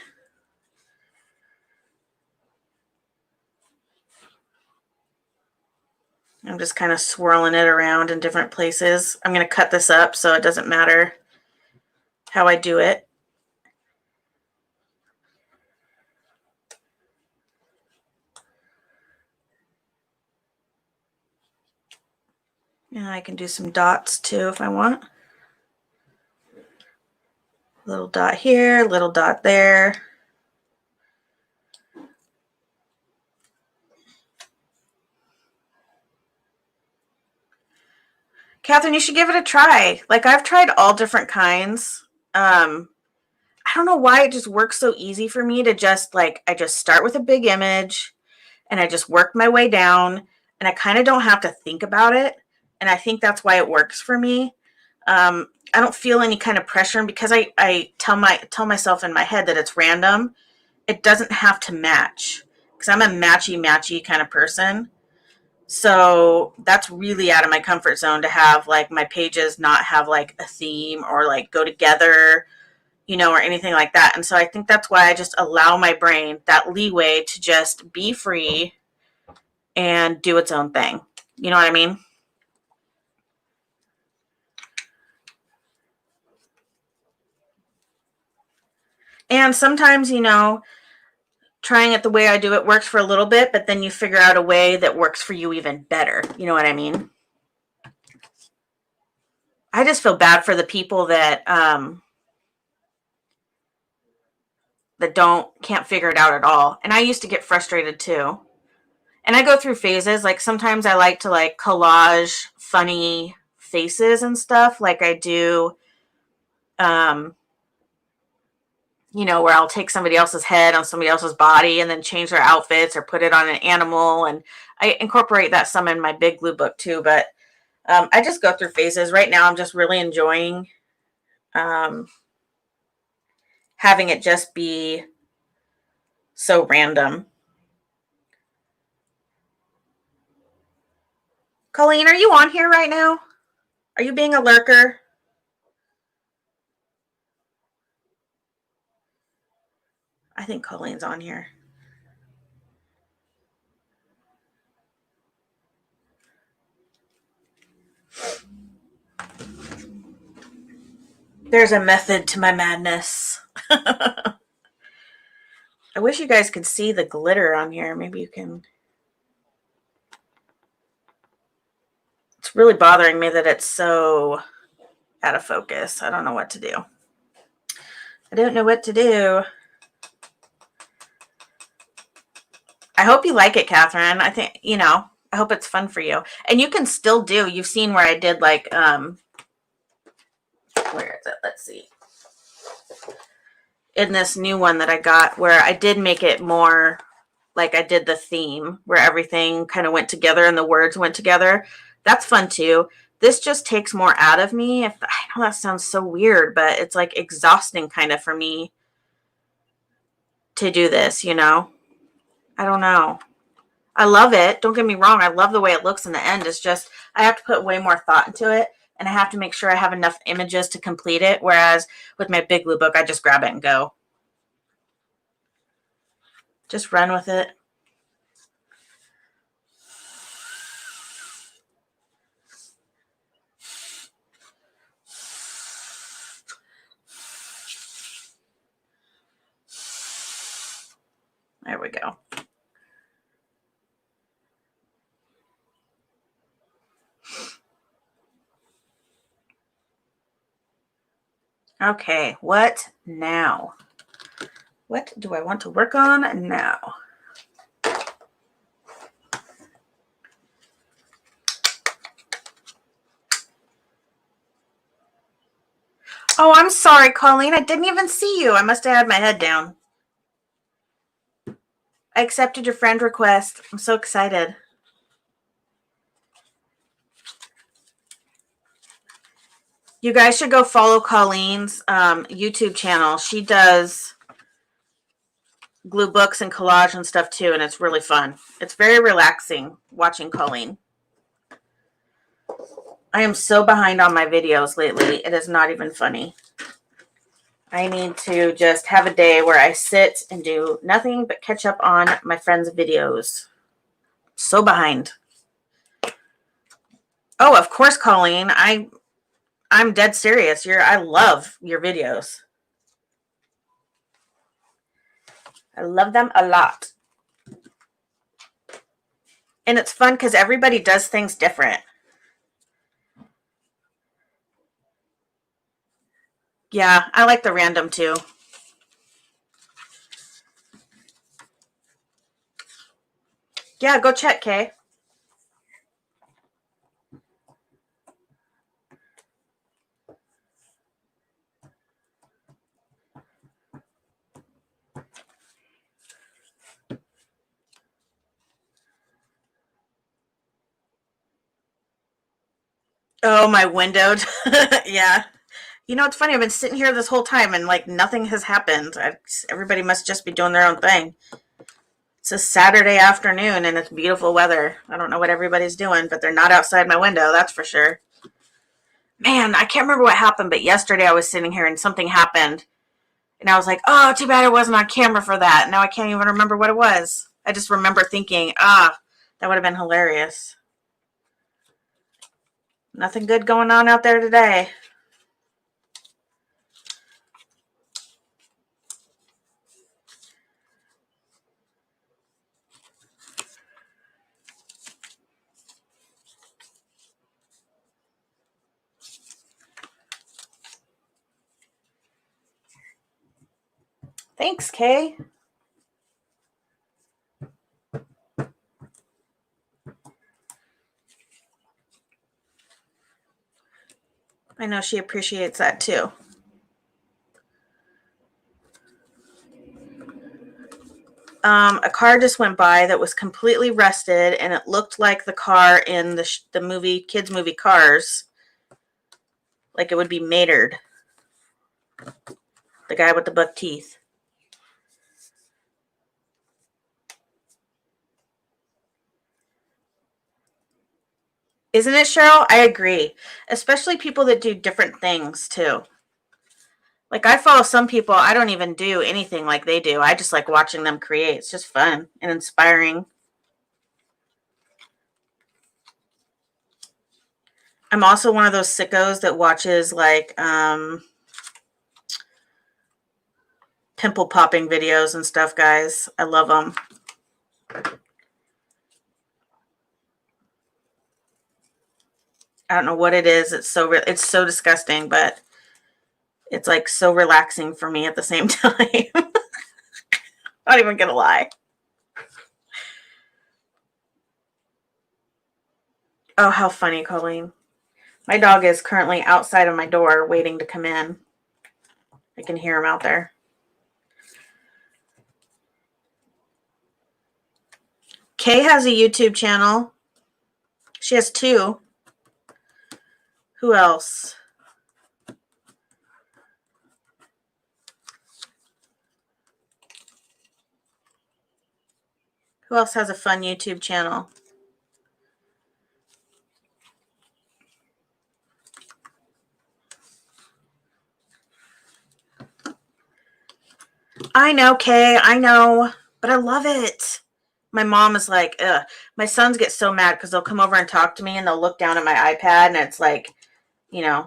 [SPEAKER 1] I'm just kind of swirling it around in different places. I'm going to cut this up so it doesn't matter how I do it. And I can do some dots too if I want. Little dot here, little dot there. Catherine, you should give it a try. Like, I've tried all different kinds. I don't know why it just works so easy for me to just I just start with a big image and I just work my way down, and I kind of don't have to think about it. And I think that's why it works for me. I don't feel any kind of pressure because I tell myself in my head that it's random. It doesn't have to match because I'm a matchy kind of person. So that's really out of my comfort zone to have like my pages not have like a theme or like go together, you know, or anything like that. And so I think that's why I just allow my brain that leeway to just be free and do its own thing. You know what I mean? And sometimes, you know, trying it the way I do it works for a little bit, but then you figure out a way that works for you even better. You know what I mean? I just feel bad for the people that can't figure it out at all. And I used to get frustrated too. And I go through phases. Like, sometimes I like to like collage funny faces and stuff, like I do you know, where I'll take somebody else's head on somebody else's body and then change their outfits or put it on an animal. And I incorporate that some in my big glue book too. But I just go through phases. Right now, I'm just really enjoying having it just be so random. Colleen, are you on here right now? Are you being a lurker? I think Colleen's on here. There's a method to my madness. I wish you guys could see the glitter on here. Maybe you can. It's really bothering me that it's so out of focus. I don't know what to do. I don't know what to do. I hope you like it, Catherine. I think, you know, I hope it's fun for you. And you can still do, you've seen where I did like, where is it? Let's see. In this new one that I got, where I did make it more like I did the theme, where everything kind of went together and the words went together. That's fun too. This just takes more out of me. I know that sounds so weird, but it's like exhausting kind of for me to do this, you know? I don't know. I love it. Don't get me wrong. I love the way it looks in the end. It's just I have to put way more thought into it, and I have to make sure I have enough images to complete it. Whereas with my Big Glue book, I just grab it and go. Just run with it. There we go. Okay, what now? What do I want to work on now? Oh, I'm sorry, Colleen. I didn't even see you. I must have had my head down. I accepted your friend request. I'm so excited. You guys should go follow Colleen's YouTube channel. She does glue books and collage and stuff too, and it's really fun. It's very relaxing watching Colleen. I am so behind on my videos lately. It is not even funny. I need to just have a day where I sit and do nothing but catch up on my friends' videos. So behind. Oh, of course, Colleen. I'm dead serious. I love your videos. I love them a lot. And it's fun because everybody does things different. Yeah, I like the random too. Yeah, go check, Kay. Oh, my window. Yeah. You know, it's funny. I've been sitting here this whole time and like nothing has happened. Everybody must just be doing their own thing. It's a Saturday afternoon and it's beautiful weather. I don't know what everybody's doing, but they're not outside my window, that's for sure. Man, I can't remember what happened, but yesterday I was sitting here and something happened. And I was like, oh, too bad I wasn't on camera for that. Now I can't even remember what it was. I just remember thinking, that would have been hilarious. Nothing good going on out there today. Thanks, Kay. I know she appreciates that too. A car just went by that was completely rusted, and it looked like the car in the movie, kids movie Cars, like it would be Maynard, the guy with the buck teeth. Isn't it, Cheryl? I agree. Especially people that do different things too. Like I follow some people, I don't even do anything like they do. I just like watching them create. It's just fun and inspiring. I'm also one of those sickos that watches like pimple popping videos and stuff, guys. I love them. I don't know what it is. It's so disgusting, but it's like so relaxing for me at the same time. Not even gonna lie. Oh, how funny, Colleen. My dog is currently outside of my door waiting to come in. I can hear him out there. Kay has a YouTube channel. She has two. Who else? Who else has a fun YouTube channel? I know, Kay. I know. But I love it. My mom is like, ugh. My sons get so mad because they'll come over and talk to me and they'll look down at my iPad and it's like,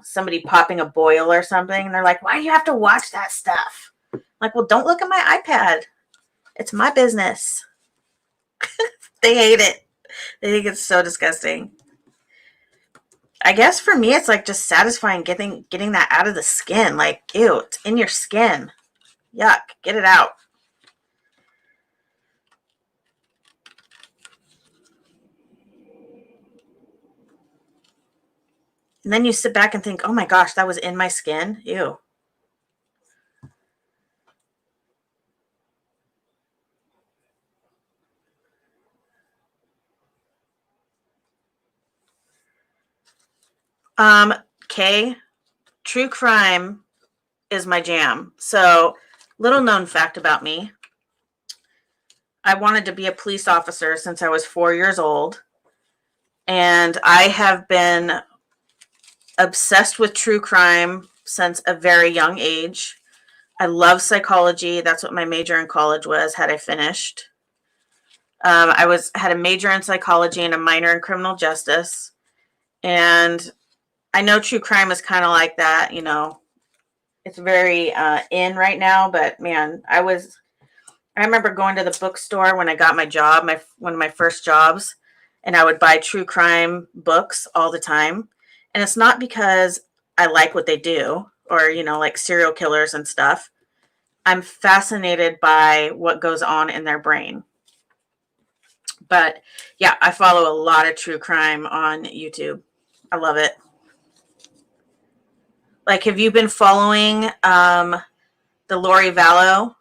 [SPEAKER 1] somebody popping a boil or something. And they're like, why do you have to watch that stuff? I'm like, well, don't look at my iPad. It's my business. They hate it. They think it's so disgusting. I guess for me, it's like just satisfying getting that out of the skin. Like, ew, it's in your skin. Yuck, get it out. And then you sit back and think, oh my gosh, that was in my skin. Ew. Kay, true crime is my jam. So, little known fact about me. I wanted to be a police officer since I was 4 years old. And I have been obsessed with true crime since a very young age. I love psychology. That's what my major in college was, had I finished. I had a major in psychology and a minor in criminal justice. And I know true crime is kind of like that, it's very in right now, but man, I remember going to the bookstore when I got my job, one of my first jobs, and I would buy true crime books all the time. And it's not because I like what they do or, like serial killers and stuff. I'm fascinated by what goes on in their brain. But yeah, I follow a lot of true crime on YouTube. I love it. Like, have you been following the Lori Vallow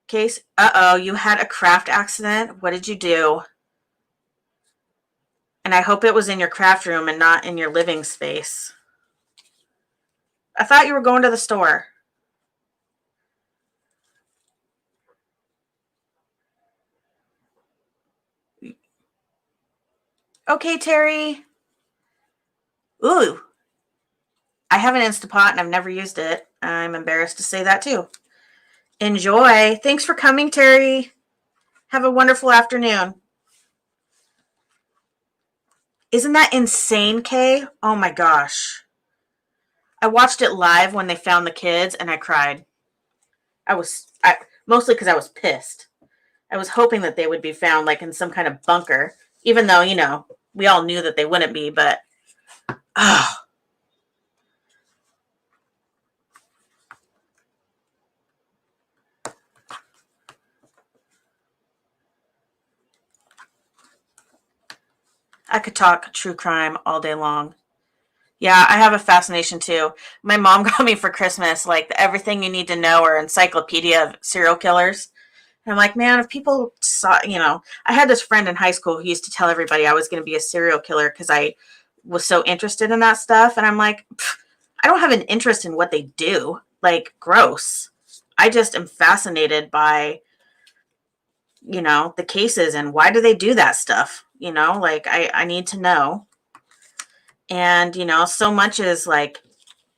[SPEAKER 1] case? Uh-oh, you had a craft accident. What did you do? And I hope it was in your craft room and not in your living space. I thought you were going to the store. Okay, Terry. Ooh, I have an Instapot and I've never used it. I'm embarrassed to say that too. Enjoy. Thanks for coming, Terry. Have a wonderful afternoon. Isn't that insane, Kay? Oh my gosh. I watched it live when they found the kids and I cried. Mostly because I was pissed. I was hoping that they would be found like in some kind of bunker, even though, we all knew that they wouldn't be, but oh, I could talk true crime all day long. Yeah, I have a fascination too. My mom got me for Christmas like the Everything You Need to Know or Encyclopedia of Serial Killers. And I'm like, man, if people saw, I had this friend in high school who used to tell everybody I was going to be a serial killer because I was so interested in that stuff. And I'm like, I don't have an interest in what they do. Like, gross. I just am fascinated by, the cases and why do they do that stuff? Like I need to know. And, so much is like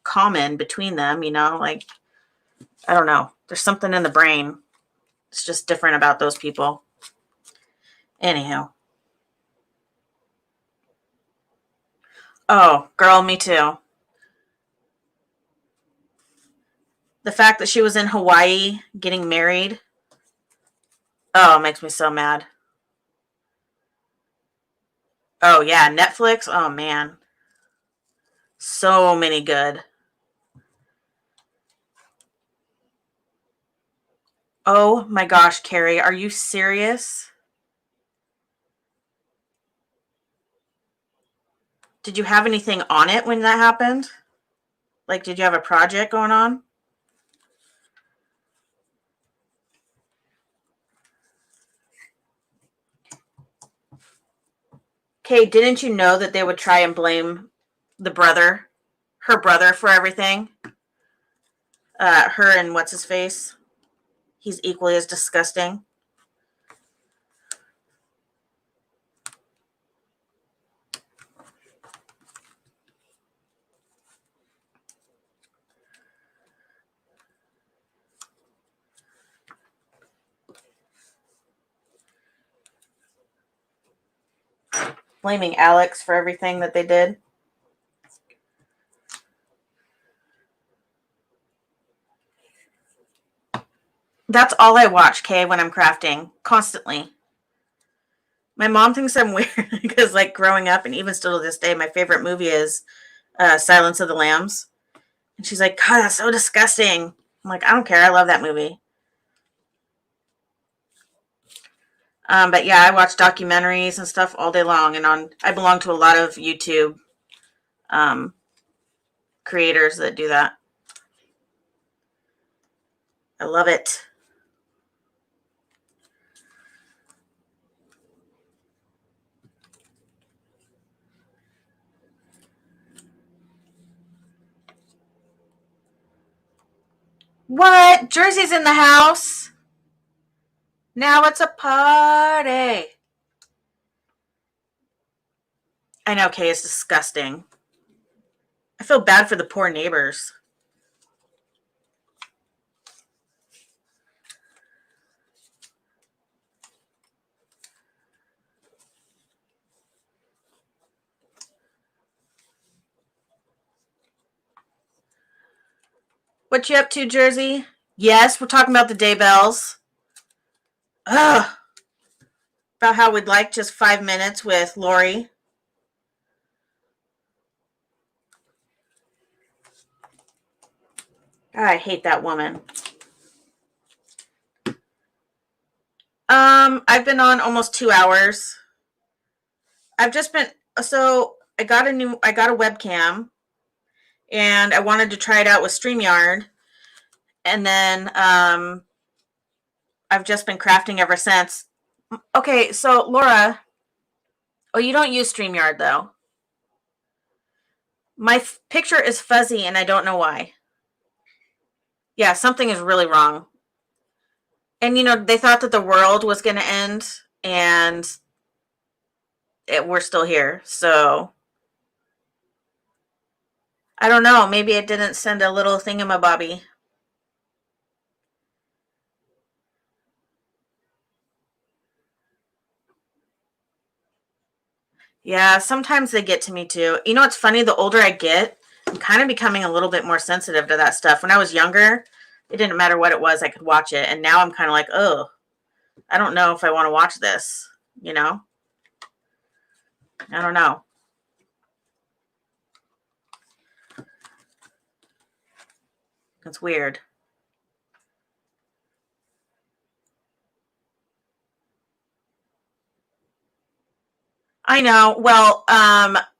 [SPEAKER 1] common between them, like, I don't know. There's something in the brain. It's just different about those people. Anyhow. Oh, girl, me too. The fact that she was in Hawaii getting married. Oh, it makes me so mad. Oh, yeah. Netflix. Oh, man. So many good. Oh, my gosh, Carrie. Are you serious? Did you have anything on it when that happened? Like, did you have a project going on? Okay, didn't you know that they would try and blame her brother for everything? Her and what's his face? He's equally as disgusting. blaming Alex for everything that they did. That's all I watch, Kay, when I'm crafting. Constantly. My mom thinks I'm weird because, like, growing up and even still to this day, my favorite movie is Silence of the Lambs. And she's like, God, that's so disgusting. I'm like, I don't care. I love that movie. But yeah, I watch documentaries and stuff all day long. And I belong to a lot of YouTube creators that do that. I love it. What? Jersey's in the house? Now it's a party. I know, Kay, it's disgusting. I feel bad for the poor neighbors. What you up to, Jersey? Yes, we're talking about the Daybells. Ugh. About how we'd like just 5 minutes with Lori. God, I hate that woman. I've been on almost 2 hours. I've just been I got a webcam and I wanted to try it out with StreamYard. And then I've just been crafting ever since. Okay, so Laura, you don't use StreamYard though. My picture is fuzzy and I don't know why. Yeah, something is really wrong. And they thought that the world was going to end and we're still here. So I don't know. Maybe it didn't send a little thingamabobby. Yeah, sometimes they get to me too. It's funny. The older I get, I'm kind of becoming a little bit more sensitive to that stuff. When I was younger, it didn't matter what it was. I could watch it. And now I'm kind of like, oh, I don't know if I want to watch this. I don't know. It's weird. I know. Well,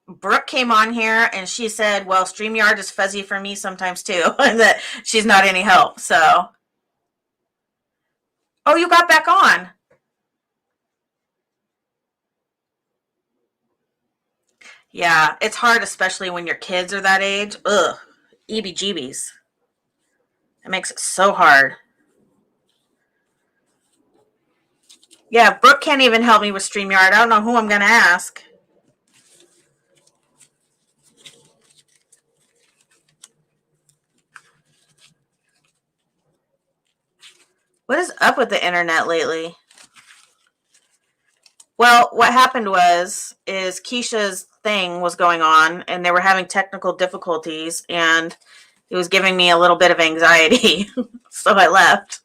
[SPEAKER 1] Brooke came on here and she said, well, StreamYard is fuzzy for me sometimes too, and that she's not any help. So, oh, you got back on. Yeah, it's hard, especially when your kids are that age. Ugh, EBGBs. It makes it so hard. Yeah, Brooke can't even help me with StreamYard. I don't know who I'm going to ask. What is up with the internet lately? Well, what happened is Keisha's thing was going on and they were having technical difficulties and it was giving me a little bit of anxiety. So I left.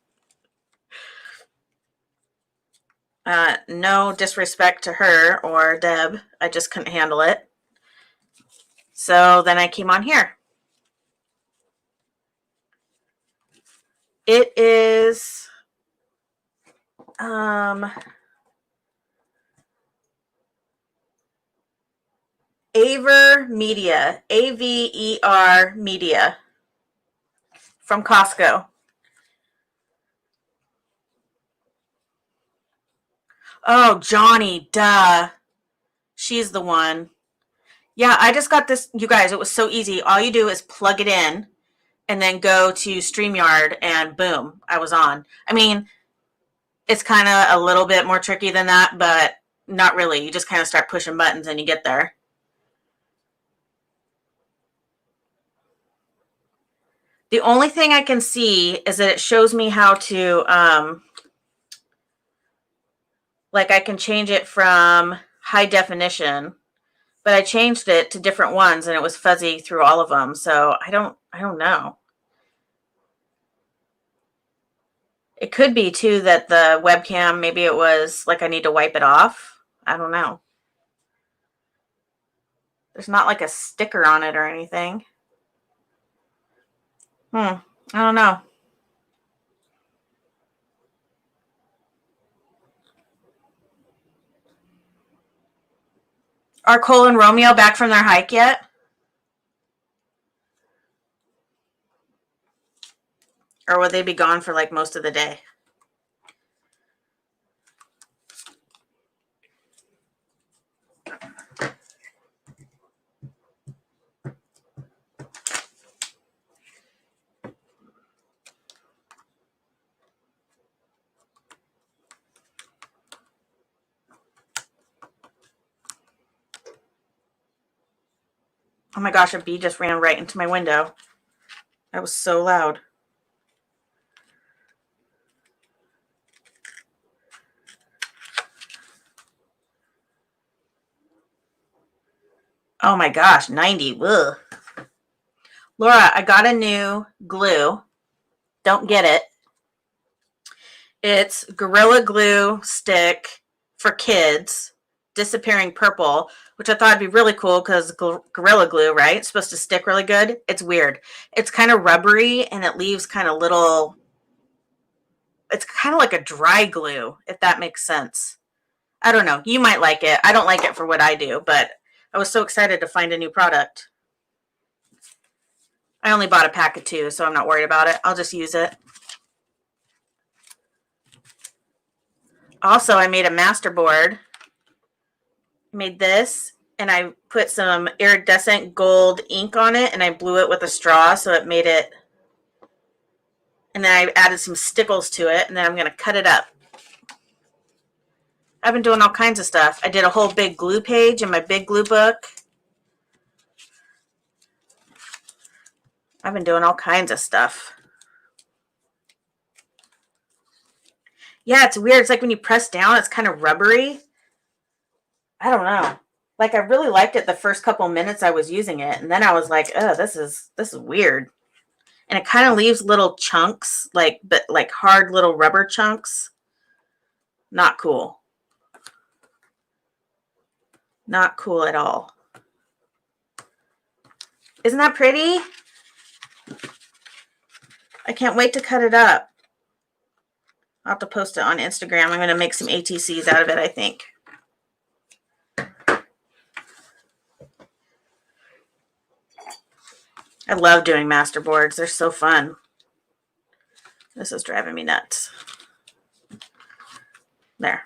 [SPEAKER 1] No disrespect to her or Deb. I just couldn't handle it. So then I came on here. It is Aver Media, Aver Media from Costco. Oh, Johnny, duh. She's the one. Yeah, I just got this. You guys, it was so easy. All you do is plug it in and then go to StreamYard and boom, I was on. I mean, it's kind of a little bit more tricky than that, but not really. You just kind of start pushing buttons and you get there. The only thing I can see is that it shows me how to, like I can change it from high definition, but I changed it to different ones and it was fuzzy through all of them. So I don't know. It could be too that the webcam, maybe it was like I need to wipe it off. I don't know. There's not like a sticker on it or anything. I don't know. Are Cole and Romeo back from their hike yet? Or will they be gone for like most of the day? Oh my gosh, a bee just ran right into my window. That was so loud. Oh my gosh, 90. Ugh. Laura, I got a new glue. Don't get it. It's Gorilla Glue stick for kids, disappearing purple, which I thought would be really cool because Gorilla Glue, right? It's supposed to stick really good. It's weird. It's kind of rubbery and it leaves kind of little, it's kind of like a dry glue, if that makes sense. I don't know. You might like it. I don't like it for what I do, but I was so excited to find a new product. I only bought a pack of 2, so I'm not worried about it. I'll just use it. Also, I made a master board. I made this, and I put some iridescent gold ink on it, and I blew it with a straw, so it made it. And then I added some stickles to it, and then I'm going to cut it up. I've been doing all kinds of stuff. I did a whole big glue page in my big glue book. I've been doing all kinds of stuff. Yeah, it's weird. It's like when you press down, it's kind of rubbery. I don't know. Like I really liked it the first couple minutes I was using it, and then I was like, "Oh, this is weird." And it kind of leaves little chunks, but like hard little rubber chunks. Not cool. Not cool at all. Isn't that pretty? I can't wait to cut it up. I'll have to post it on Instagram. I'm going to make some ATCs out of it, I think. I love doing master boards. They're so fun. This is driving me nuts. There.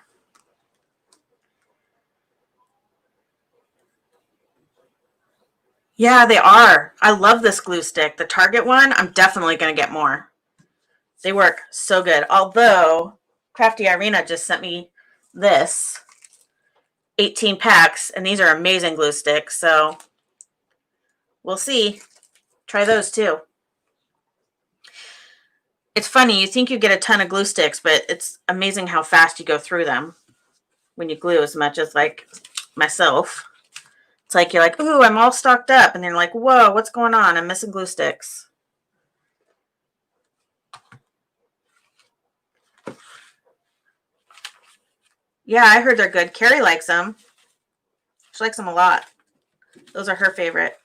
[SPEAKER 1] Yeah, they are. I love this glue stick. The Target one, I'm definitely going to get more. They work so good. Although, Crafty Irina just sent me this. 18 packs, and these are amazing glue sticks, so we'll see. Try those too. It's funny, you think you get a ton of glue sticks, but it's amazing how fast you go through them when you glue as much as like myself. It's like you're like, ooh, I'm all stocked up, and then you're like, whoa, what's going on? I'm missing glue sticks. Yeah, I heard they're good. Carrie likes them. She likes them a lot. Those are her favorite.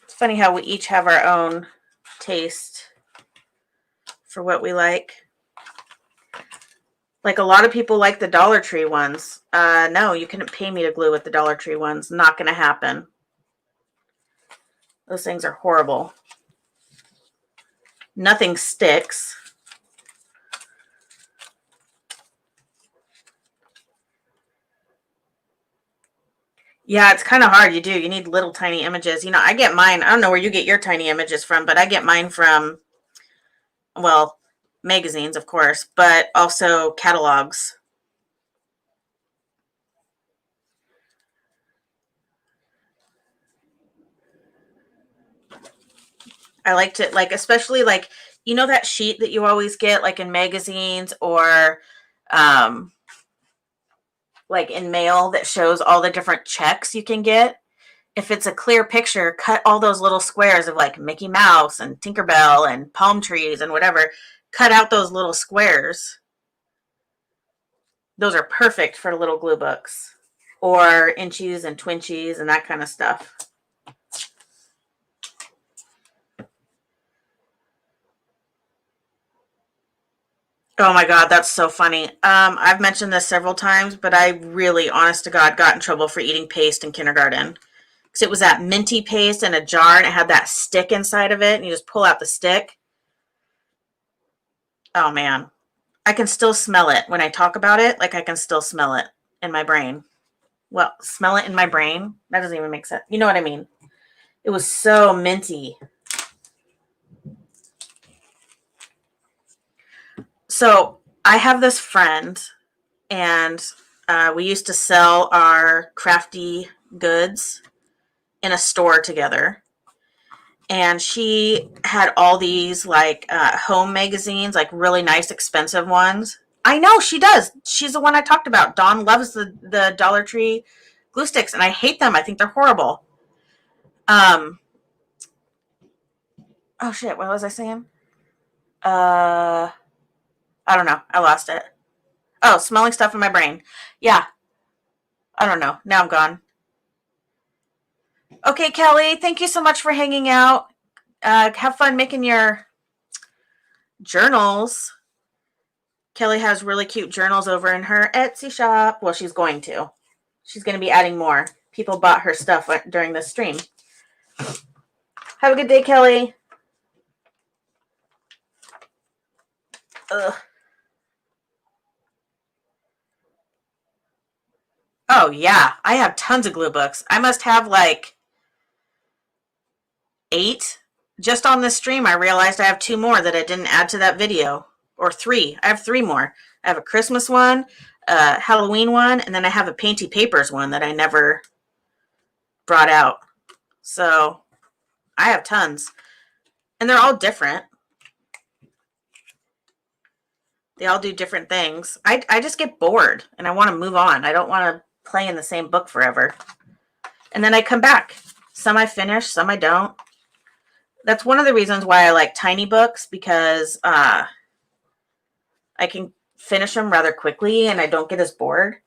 [SPEAKER 1] It's funny how we each have our own taste for what we like. Like a lot of people like the Dollar Tree ones. No, you couldn't pay me to glue with the Dollar Tree ones. Not going to happen. Those things are horrible. Nothing sticks. Yeah, it's kind of hard. You do. You need little tiny images. You know, I get mine. I don't know where you get your tiny images from, but I get mine from, well, magazines, of course, but also catalogs. I like to, like, especially like you know that sheet that you always get like in magazines or um, like in mail that shows all the different checks you can get? If it's a clear picture, cut all those little squares of like Mickey Mouse and Tinkerbell and palm trees and whatever. Cut out those little squares. Those are perfect for little glue books or inchies and twinchies and that kind of stuff. Oh my God, that's so funny. I've mentioned this several times, but I really, honest to God, got in trouble for eating paste in kindergarten. Because it was that minty paste in a jar and it had that stick inside of it, and you just pull out the stick. Oh man, I can still smell it when I talk about it. Like I can still smell it in my brain. Well, smell it in my brain? That doesn't even make sense. You know what I mean? It was so minty. So I have this friend, and we used to sell our crafty goods in a store together. And she had all these like home magazines, like really nice, expensive ones. I know she does. She's the one I talked about. Dawn loves the Dollar Tree glue sticks, and I hate them. I think they're horrible. Um. Oh shit! What was I saying? Uh. I don't know. I lost it. Oh, smelling stuff in my brain. Yeah. I don't know. Now I'm gone. Okay, Kelly. Thank you so much for hanging out. Have fun making your journals. Kelly has really cute journals over in her Etsy shop. Well, she's going to. She's going to be adding more. People bought her stuff during this stream. Have a good day, Kelly. Ugh. Oh, yeah. I have tons of glue books. I must have like 8. Just on this stream, I realized I have 2 more that I didn't add to that video. Or 3. I have 3 more. I have a Christmas one, a Halloween one, and then I have a Painty Papers one that I never brought out. So I have tons. And they're all different. They all do different things. I just get bored and I want to move on. I don't want to play in the same book forever. And then I come back. Some I finish, some I don't. That's one of the reasons why I like tiny books, because I can finish them rather quickly and I don't get as bored.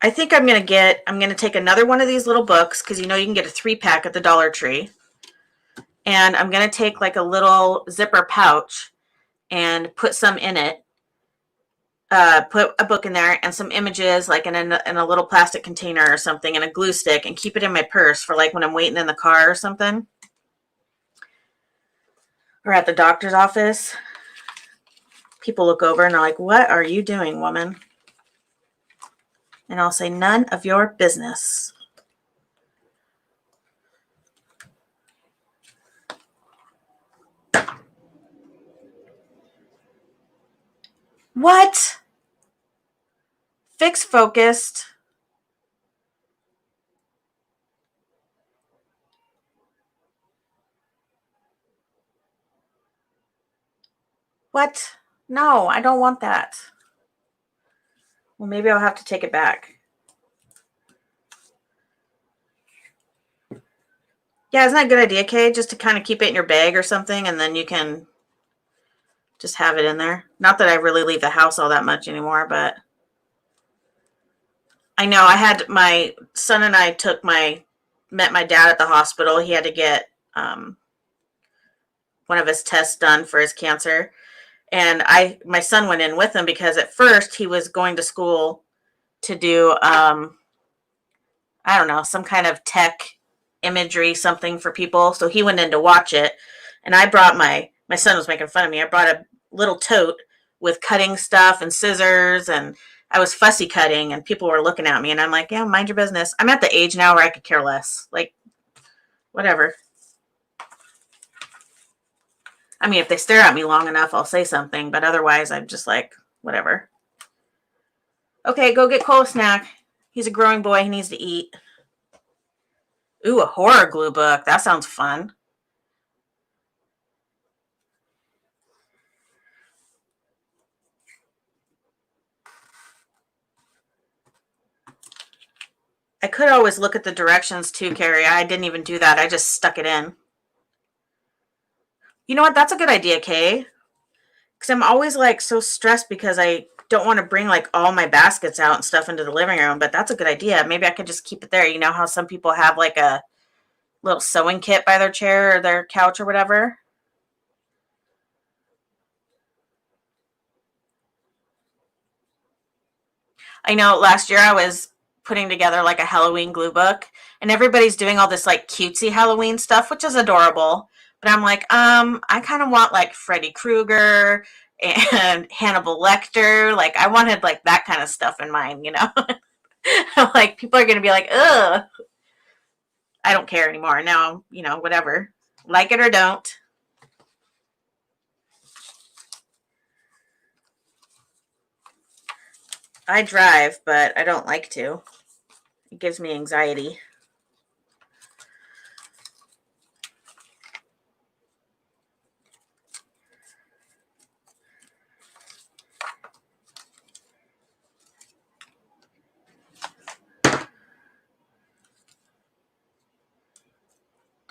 [SPEAKER 1] I think I'm going to take another one of these little books, because you know you can get a 3-pack at the Dollar Tree. And I'm going to take like a little zipper pouch and put some in it. Put a book in there and some images, like in a little plastic container or something, and a glue stick, and keep it in my purse for like when I'm waiting in the car or something. Or at the doctor's office. People look over and they're like, "What are you doing, woman?" And I'll say, "None of your business." What? Fix focused. What? No, I don't want that. Well, maybe I'll have to take it back. Yeah, isn't that a good idea, Kay? Just to kind of keep it in your bag or something, and then you can just have it in there. Not that I really leave the house all that much anymore, but I know I had my son and I met my dad at the hospital. He had to get one of his tests done for his cancer. And my son went in with him because at first he was going to school to do, I don't know, some kind of tech imagery, something for people. So he went in to watch it. And I brought my son was making fun of me. I brought a little tote with cutting stuff and scissors, and I was fussy cutting, and people were looking at me, and I'm like, yeah, mind your business. I'm at the age now where I could care less. Like, whatever. I mean, if they stare at me long enough, I'll say something, but otherwise I'm just like, whatever. Okay, go get Cole a snack. He's a growing boy. He needs to eat. Ooh, a horror glue book. That sounds fun. I could always look at the directions too, Carrie. I didn't even do that. I just stuck it in. You know what? That's a good idea, Kay. Because I'm always like so stressed because I don't want to bring like all my baskets out and stuff into the living room. But that's a good idea. Maybe I could just keep it there. You know how some people have like a little sewing kit by their chair or their couch or whatever? I know last year I was putting together like a Halloween glue book and everybody's doing all this like cutesy Halloween stuff, which is adorable. But I'm like, I kind of want like Freddy Krueger and Hannibal Lecter. Like I wanted like that kind of stuff in mind, you know? Like people are going to be like, ugh, I don't care anymore. Now, you know, whatever. Like it or don't. I drive, but I don't like to. It gives me anxiety.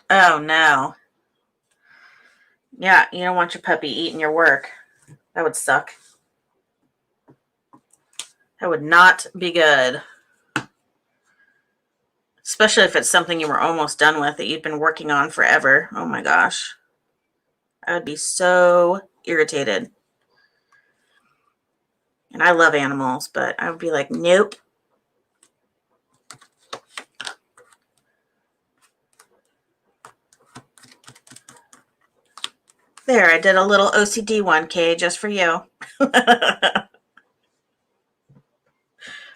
[SPEAKER 1] Oh no. Yeah, you don't want your puppy eating your work. That would suck. That would not be good. Especially if it's something you were almost done with that you'd been working on forever. Oh my gosh. I would be so irritated. And I love animals, but I would be like, nope. There, I did a little OCD one, Kay, just for you.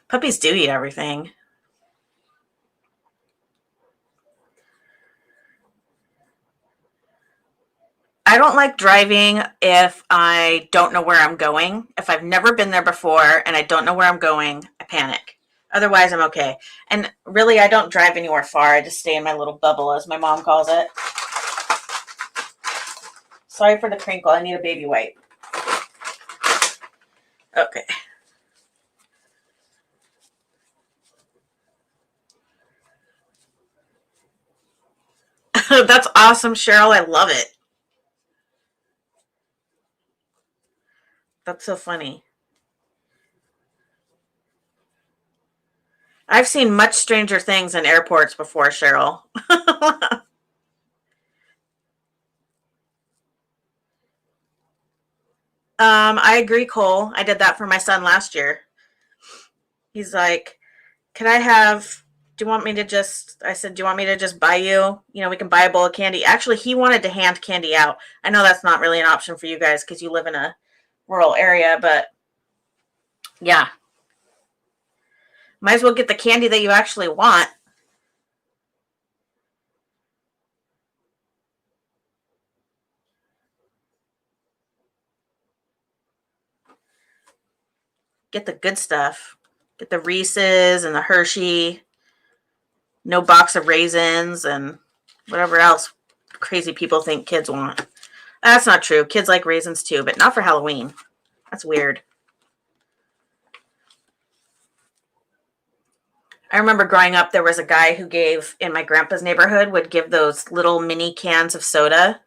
[SPEAKER 1] Puppies do eat everything. I don't like driving if I don't know where I'm going. If I've never been there before and I don't know where I'm going, I panic. Otherwise, I'm okay. And really, I don't drive anywhere far. I just stay in my little bubble, as my mom calls it. Sorry for the crinkle. I need a baby wipe. Okay. That's awesome, Cheryl. I love it. That's so funny. I've seen much stranger things in airports before, Cheryl. I agree, Cole. I did that for my son last year. He's like, can I have, do you want me to just, I said, do you want me to just buy you? You know, we can buy a bowl of candy. Actually, he wanted to hand candy out. I know that's not really an option for you guys because you live in a rural area, but yeah. Might as well get the candy that you actually want. Get the good stuff. Get the Reese's and the Hershey. No box of raisins and whatever else crazy people think kids want. That's not true. Kids like raisins too, but not for Halloween. That's weird. I remember growing up, there was a guy who gave, in my grandpa's neighborhood, would give those little mini cans of soda.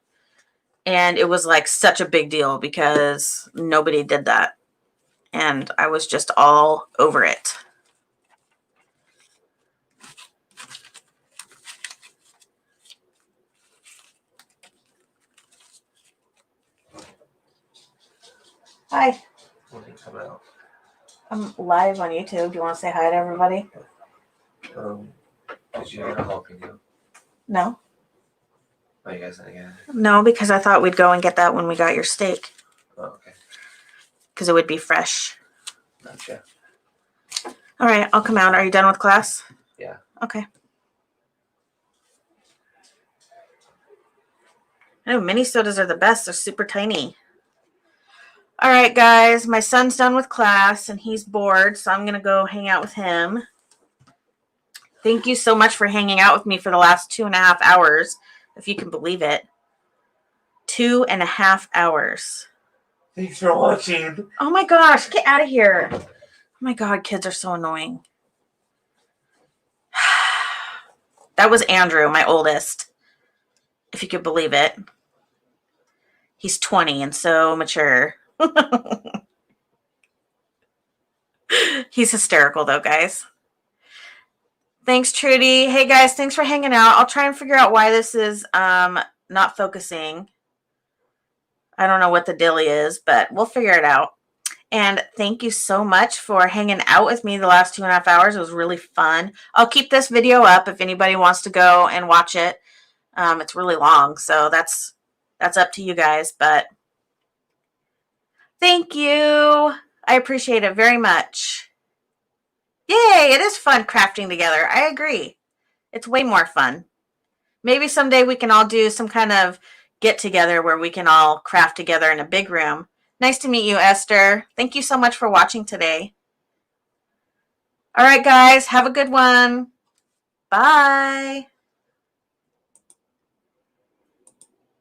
[SPEAKER 1] And it was like such a big deal because nobody did that. And I was just all over it. Hi.
[SPEAKER 2] When they come out.
[SPEAKER 1] I'm live on YouTube. Do you want to say hi to everybody?
[SPEAKER 2] Did you have a jalapeno?
[SPEAKER 1] No.
[SPEAKER 2] Oh, you guys not again?
[SPEAKER 1] No, because I thought we'd go and get that when we got your steak.
[SPEAKER 2] Oh, okay.
[SPEAKER 1] Because it would be fresh.
[SPEAKER 2] Gotcha.
[SPEAKER 1] All right, I'll come out. Are you done with class?
[SPEAKER 2] Yeah.
[SPEAKER 1] Okay. Oh, mini sodas are the best. They're super tiny. All right, guys. My son's done with class, and he's bored, so I'm going to go hang out with him. Thank you so much for hanging out with me for the last 2.5 hours, if you can believe it. 2.5 hours.
[SPEAKER 2] Thanks for watching.
[SPEAKER 1] Oh my gosh, get out of here. Oh my God, kids are so annoying. That was Andrew, my oldest, if you could believe it. He's 20 and so mature. He's hysterical though, guys. Thanks, Trudy. Hey guys, thanks for hanging out. I'll try and figure out why this is not focusing. I don't know what the dilly is, but we'll figure it out. And thank you so much for hanging out with me the last 2.5 hours. It was really fun. I'll keep this video up if anybody wants to go and watch it. It's really long, so that's up to you guys. But thank you. I appreciate it very much. Yay, it is fun crafting together. I agree. It's way more fun. Maybe someday we can all do some kind of get together where we can all craft together in a big room. Nice to meet you, Esther. Thank you so much for watching today. All right, guys, have a good one. Bye.